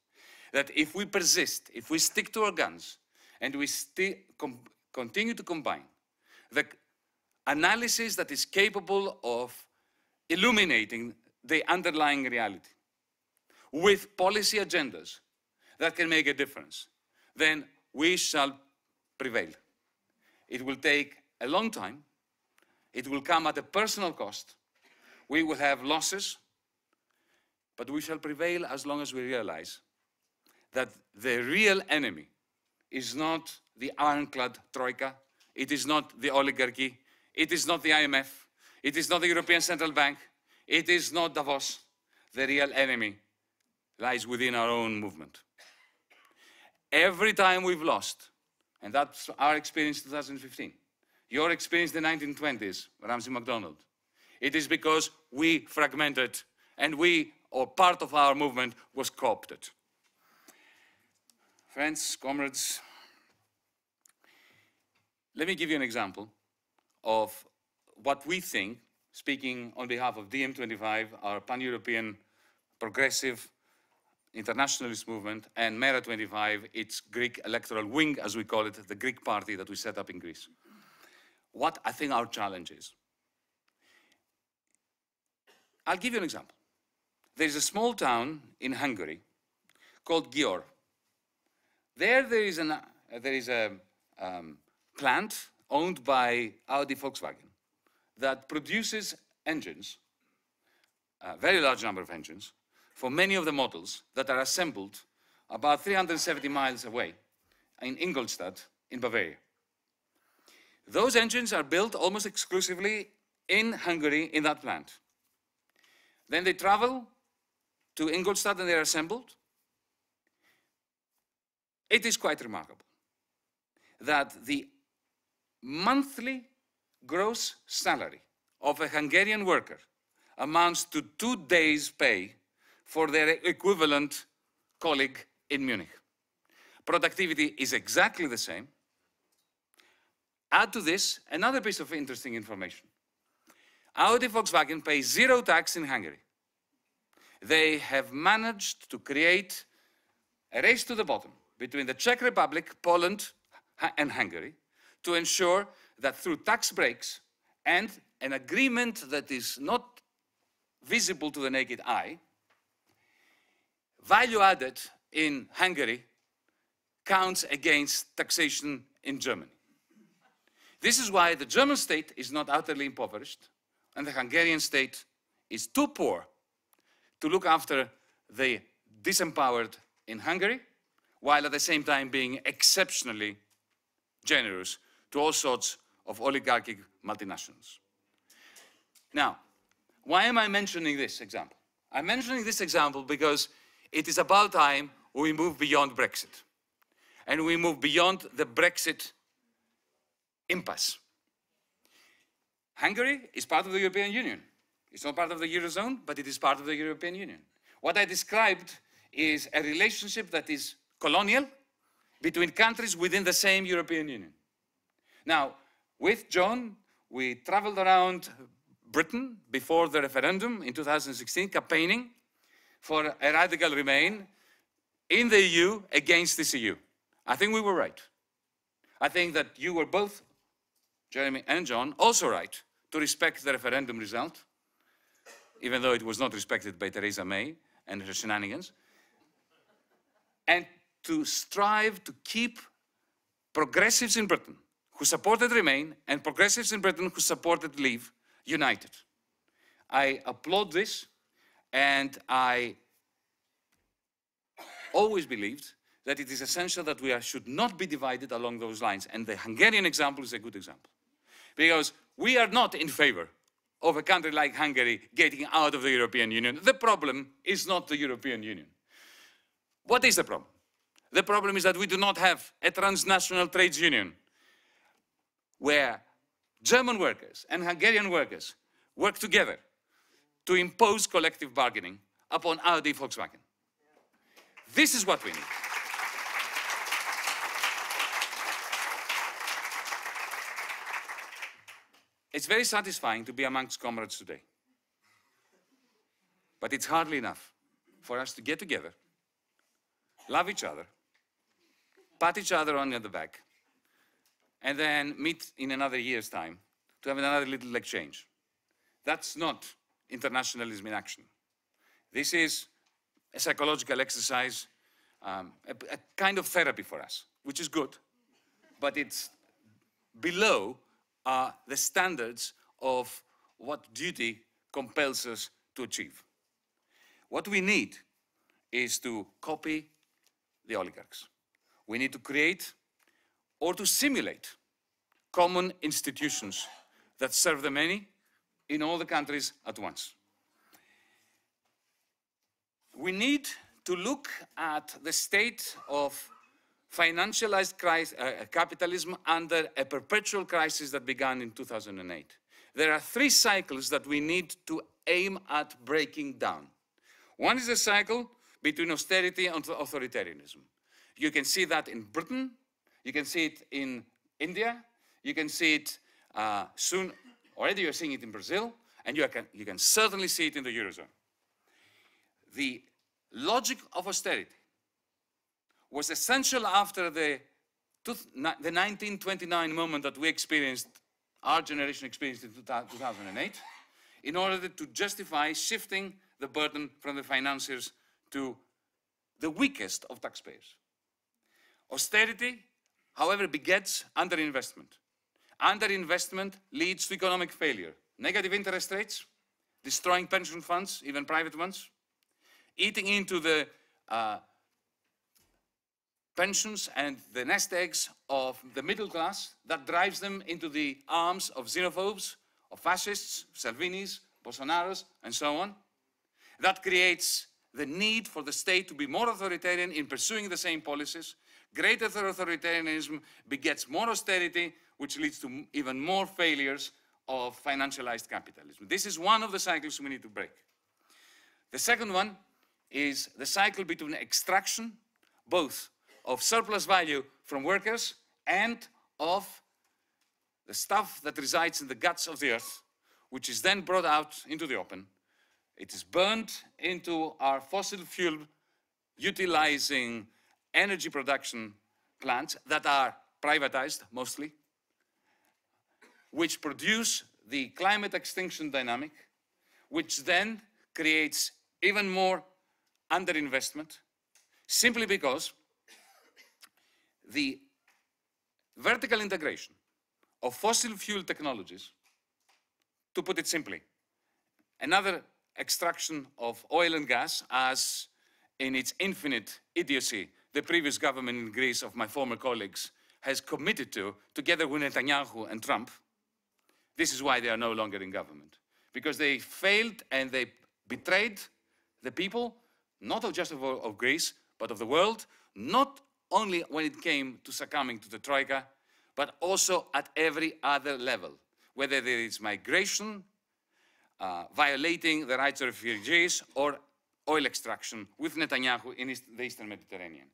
That if we persist, if we stick to our guns, and we continue to combine the analysis that is capable of illuminating the underlying reality with policy agendas that can make a difference, then we shall prevail. It will take a long time. It will come at a personal cost. We will have losses, but we shall prevail as long as we realize that the real enemy is not the ironclad troika, it is not the oligarchy, it is not the IMF, it is not the European Central Bank, it is not Davos. The real enemy lies within our own movement. Every time we've lost, and that's our experience in 2015, your experience in the 1920s, Ramsay MacDonald, it is because we fragmented and we, or part of our movement, was co-opted. Friends, comrades, Let me give you an example of what we think, speaking on behalf of DiEM25, our pan-European progressive internationalist movement, and Mera25, its Greek electoral wing, as we call it, the Greek party that we set up in Greece. What I think our challenge is. I'll give you an example. There is a small town in Hungary called Győr. There is a plant owned by Audi Volkswagen that produces engines, a very large number of engines, for many of the models that are assembled about 370 miles away in Ingolstadt in Bavaria. Those engines are built almost exclusively in Hungary in that plant. Then they travel to Ingolstadt and they're assembled. It is quite remarkable that the monthly gross salary of a Hungarian worker amounts to 2 days' pay for their equivalent colleague in Munich. Productivity is exactly the same. Add to this another piece of interesting information. Audi Volkswagen pays 0 tax in Hungary. They have managed to create a race to the bottom between the Czech Republic, Poland, and Hungary to ensure that through tax breaks and an agreement that is not visible to the naked eye, value added in Hungary counts against taxation in Germany. This is why the German state is not utterly impoverished and the Hungarian state is too poor to look after the disempowered in Hungary, while at the same time being exceptionally generous to all sorts of oligarchic multinationals. Now, why am I mentioning this example? I'm mentioning this example because it is about time we move beyond Brexit. And we move beyond the Brexit impasse. Hungary is part of the European Union. It's not part of the Eurozone, but it is part of the European Union. What I described is a relationship that is colonial between countries within the same European Union. Now, with John, we traveled around Britain before the referendum in 2016, campaigning for a radical remain in the EU against this EU. I think we were right. I think that you were both, Jeremy and John, also right to respect the referendum result, even though it was not respected by Theresa May and her shenanigans, and to strive to keep progressives in Britain who supported Remain and progressives in Britain who supported Leave united. I applaud this, and I always believed that it is essential that we should not be divided along those lines. And the Hungarian example is a good example. Because we are not in favor of a country like Hungary getting out of the European Union. The problem is not the European Union. What is the problem? The problem is that we do not have a transnational trades union where German workers and Hungarian workers work together to impose collective bargaining upon Audi Volkswagen. This is what we need. It's very satisfying to be amongst comrades today. But it's hardly enough for us to get together, love each other, pat each other on the back, and then meet in another year's time to have another little exchange. That's not internationalism in action. This is a psychological exercise, a kind of therapy for us, which is good, but it's below the standards of what duty compels us to achieve. What we need is to copy the oligarchs. We need to create or to simulate common institutions that serve the many in all the countries at once. We need to look at the state of financialized capitalism under a perpetual crisis that began in 2008. There are 3 cycles that we need to aim at breaking down. One is a cycle between austerity and authoritarianism. You can see that in Britain, you can see it in India, You can see it soon. Already you're seeing it in Brazil, and you can certainly see it in the Eurozone. The logic of austerity was essential after the 1929 moment that we experienced, our generation experienced in 2008, in order to justify shifting the burden from the financiers to the weakest of taxpayers. Austerity, however, begets underinvestment. Underinvestment leads to economic failure. Negative interest rates, destroying pension funds, even private ones, eating into the pensions and the nest eggs of the middle class that drives them into the arms of xenophobes, of fascists, Salvinis, Bolsonaros, and so on. That creates the need for the state to be more authoritarian in pursuing the same policies. Greater authoritarianism begets more austerity, which leads to even more failures of financialized capitalism. This is one of the cycles we need to break. The second one is the cycle between extraction, both of surplus value from workers and of the stuff that resides in the guts of the earth, which is then brought out into the open. It is burned into our fossil fuel utilizing energy production plants that are privatized mostly, which produce the climate extinction dynamic, which then creates even more underinvestment, simply because the vertical integration of fossil fuel technologies, to put it simply, another extraction of oil and gas, as in its infinite idiocy, the previous government in Greece of my former colleagues has committed to, together with Netanyahu and Trump. This is why they are no longer in government, because they failed and they betrayed the people, not just of Greece, but of the world, not only when it came to succumbing to the Troika, but also at every other level, whether there is migration, violating the rights of refugees, or oil extraction with Netanyahu in the Eastern Mediterranean.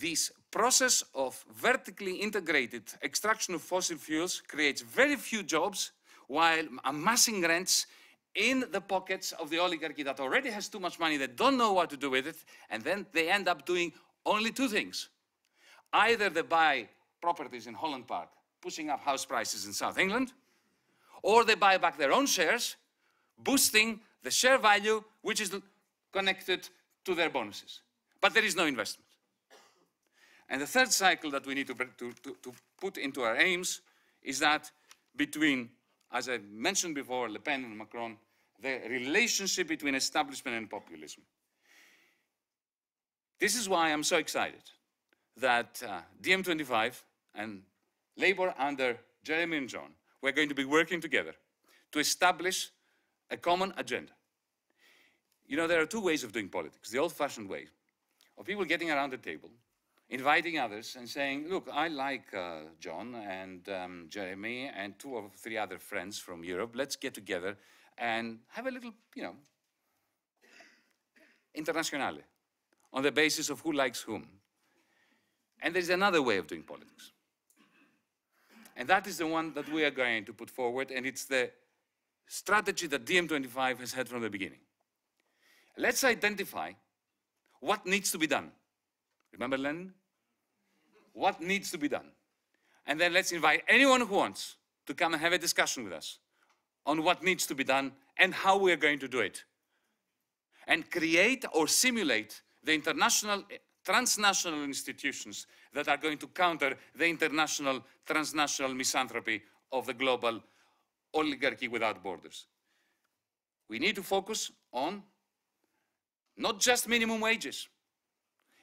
This process of vertically integrated extraction of fossil fuels creates very few jobs while amassing rents in the pockets of the oligarchy that already has too much money, they don't know what to do with it, and then they end up doing only two things. Either they buy properties in Holland Park, pushing up house prices in South England, or they buy back their own shares, boosting the share value, which is connected to their bonuses. But there is no investment. And the third cycle that we need to put into our aims is that between, as I mentioned before, Le Pen and Macron, the relationship between establishment and populism. This is why I'm so excited that DiEM25 and Labour under Jeremy and John, we're going to be working together to establish a common agenda. You know, there are two ways of doing politics. The old-fashioned way of people getting around the table, inviting others and saying, look, I like John and Jeremy and 2 or 3 other friends from Europe. Let's get together and have a little, you know, internationale on the basis of who likes whom. And there's another way of doing politics. And that is the one that we are going to put forward, and it's the strategy that DiEM25 has had from the beginning. Let's identify what needs to be done. Remember Lenin? What needs to be done? And then let's invite anyone who wants to come and have a discussion with us on what needs to be done and how we are going to do it. And create or simulate the international, transnational institutions that are going to counter the international, transnational misanthropy of the global oligarchy without borders. We need to focus on not just minimum wages,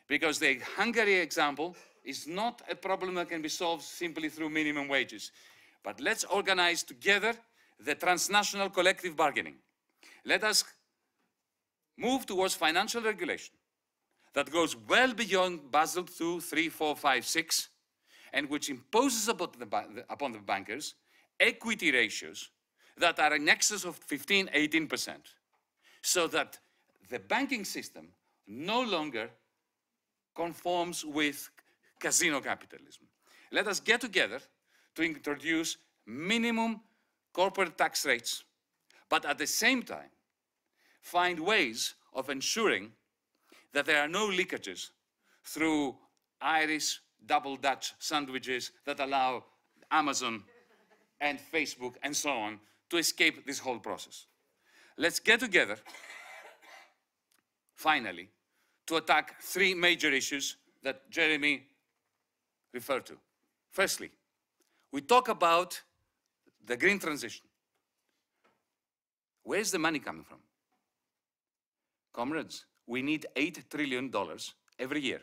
because the Hungary example is not a problem that can be solved simply through minimum wages. But let's organize together the transnational collective bargaining. Let us move towards financial regulation that goes well beyond Basel II, 3, 4, 5, 6, and which imposes upon the bankers equity ratios that are in excess of 15, 18%, so that the banking system no longer conforms with casino capitalism. Let us get together to introduce minimum corporate tax rates, but at the same time, find ways of ensuring that there are no leakages through Irish double Dutch sandwiches that allow Amazon and Facebook and so on to escape this whole process. Let's get together, finally, to attack three major issues that Jeremy referred to. Firstly, we talk about the green transition. Where's the money coming from? Comrades, we need $8 trillion every year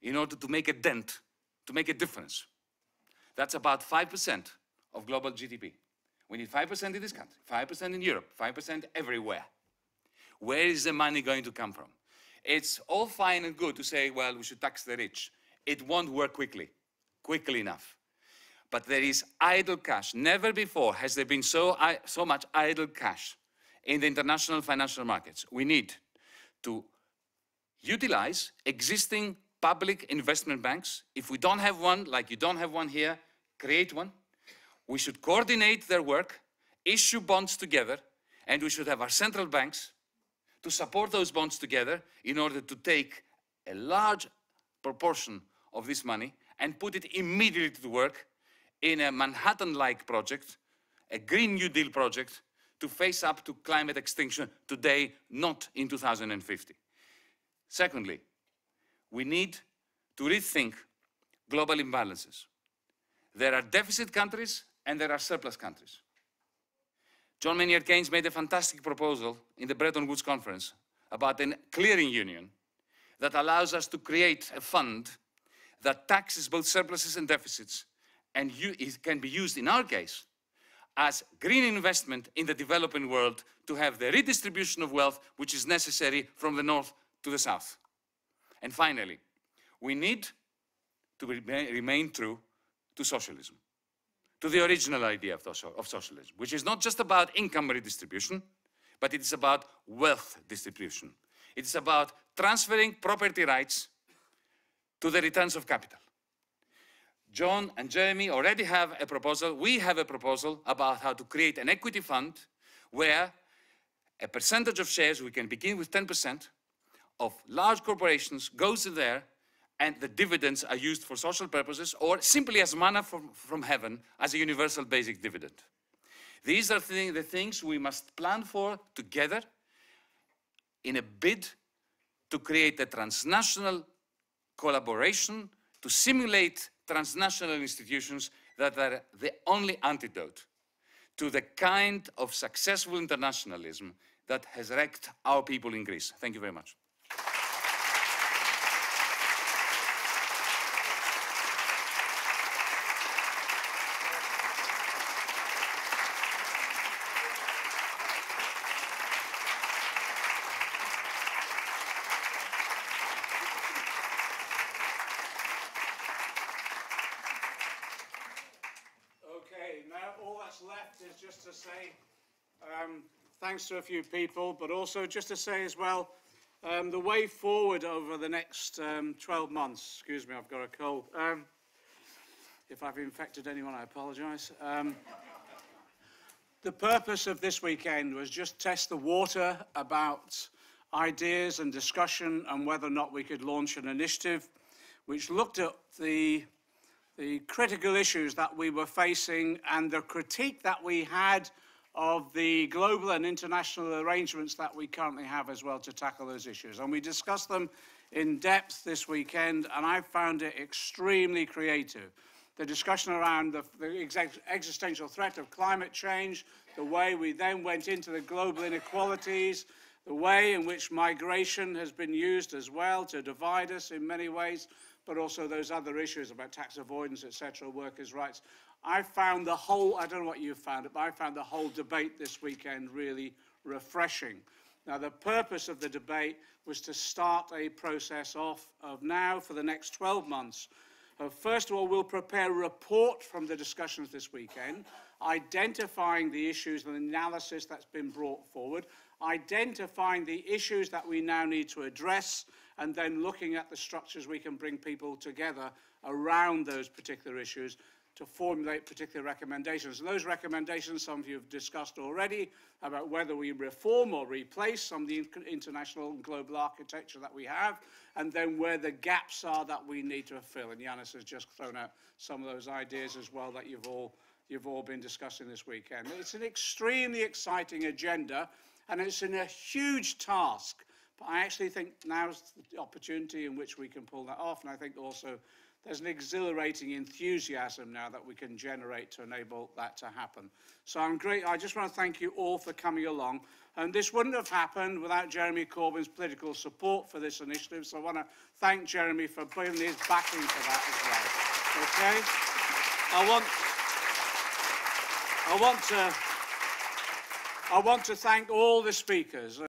in order to make a dent, to make a difference. That's about 5% of global GDP. We need 5% in this country, 5% in Europe, 5% everywhere. Where is the money going to come from? It's all fine and good to say, well, we should tax the rich. It won't work quickly enough. But there is idle cash. Never before has there been so much idle cash in the international financial markets. We need to utilize existing public investment banks. If we don't have one, like you don't have one here, create one. We should coordinate their work, issue bonds together, and we should have our central banks to support those bonds together in order to take a large proportion of this money and put it immediately to work in a Manhattan-like project, a Green New Deal project, to face up to climate extinction today, not in 2050. Secondly, we need to rethink global imbalances. There are deficit countries and there are surplus countries. John Maynard Keynes made a fantastic proposal in the Bretton Woods Conference about a clearing union that allows us to create a fund that taxes both surpluses and deficits, and it can be used, in our case, as green investment in the developing world to have the redistribution of wealth which is necessary from the north to the south. And finally, we need to remain true to socialism, to the original idea of socialism, which is not just about income redistribution, but it is about wealth distribution. It is about transferring property rights to the returns of capital. John and Jeremy already have a proposal. We have a proposal about how to create an equity fund where a percentage of shares, we can begin with 10%, of large corporations goes in there, and the dividends are used for social purposes or simply as manna from heaven as a universal basic dividend. These are the things we must plan for together in a bid to create a transnational collaboration to simulate transnational institutions that are the only antidote to the kind of successful internationalism that has wrecked our people in Greece. Thank you very much. Left is just to say thanks to a few people, but also just to say as well, the way forward over the next 12 months, excuse me, I've got a cold. If I've infected anyone, I apologize. The purpose of this weekend was just test the water about ideas and discussion and whether or not we could launch an initiative which looked at the critical issues that we were facing and the critique that we had of the global and international arrangements that we currently have as well to tackle those issues. And we discussed them in depth this weekend, and I found it extremely creative. The discussion around the existential threat of climate change, the way we then went into the global inequalities, the way in which migration has been used as well to divide us in many ways, but also those other issues about tax avoidance, etc., workers' rights. I found the whole, I don't know what you found, but I found the whole debate this weekend really refreshing. Now, the purpose of the debate was to start a process off of now for the next 12 months. First of all, we'll prepare a report from the discussions this weekend, identifying the issues and the analysis that's been brought forward, identifying the issues that we now need to address, and then looking at the structures we can bring people together around those particular issues. to formulate particular recommendations. And those recommendations, some of you have discussed already, about whether we reform or replace some of the international and global architecture that we have, and then where the gaps are that we need to fill. And Yanis has just thrown out some of those ideas as well that you've all been discussing this weekend. It's an extremely exciting agenda, and it's a huge task. But I actually think now's the opportunity in which we can pull that off, and I think also there's an exhilarating enthusiasm now that we can generate to enable that to happen. So I just want to thank you all for coming along. And this wouldn't have happened without Jeremy Corbyn's political support for this initiative. So I want to thank Jeremy for putting his backing for that as well. Okay? I want to thank all the speakers.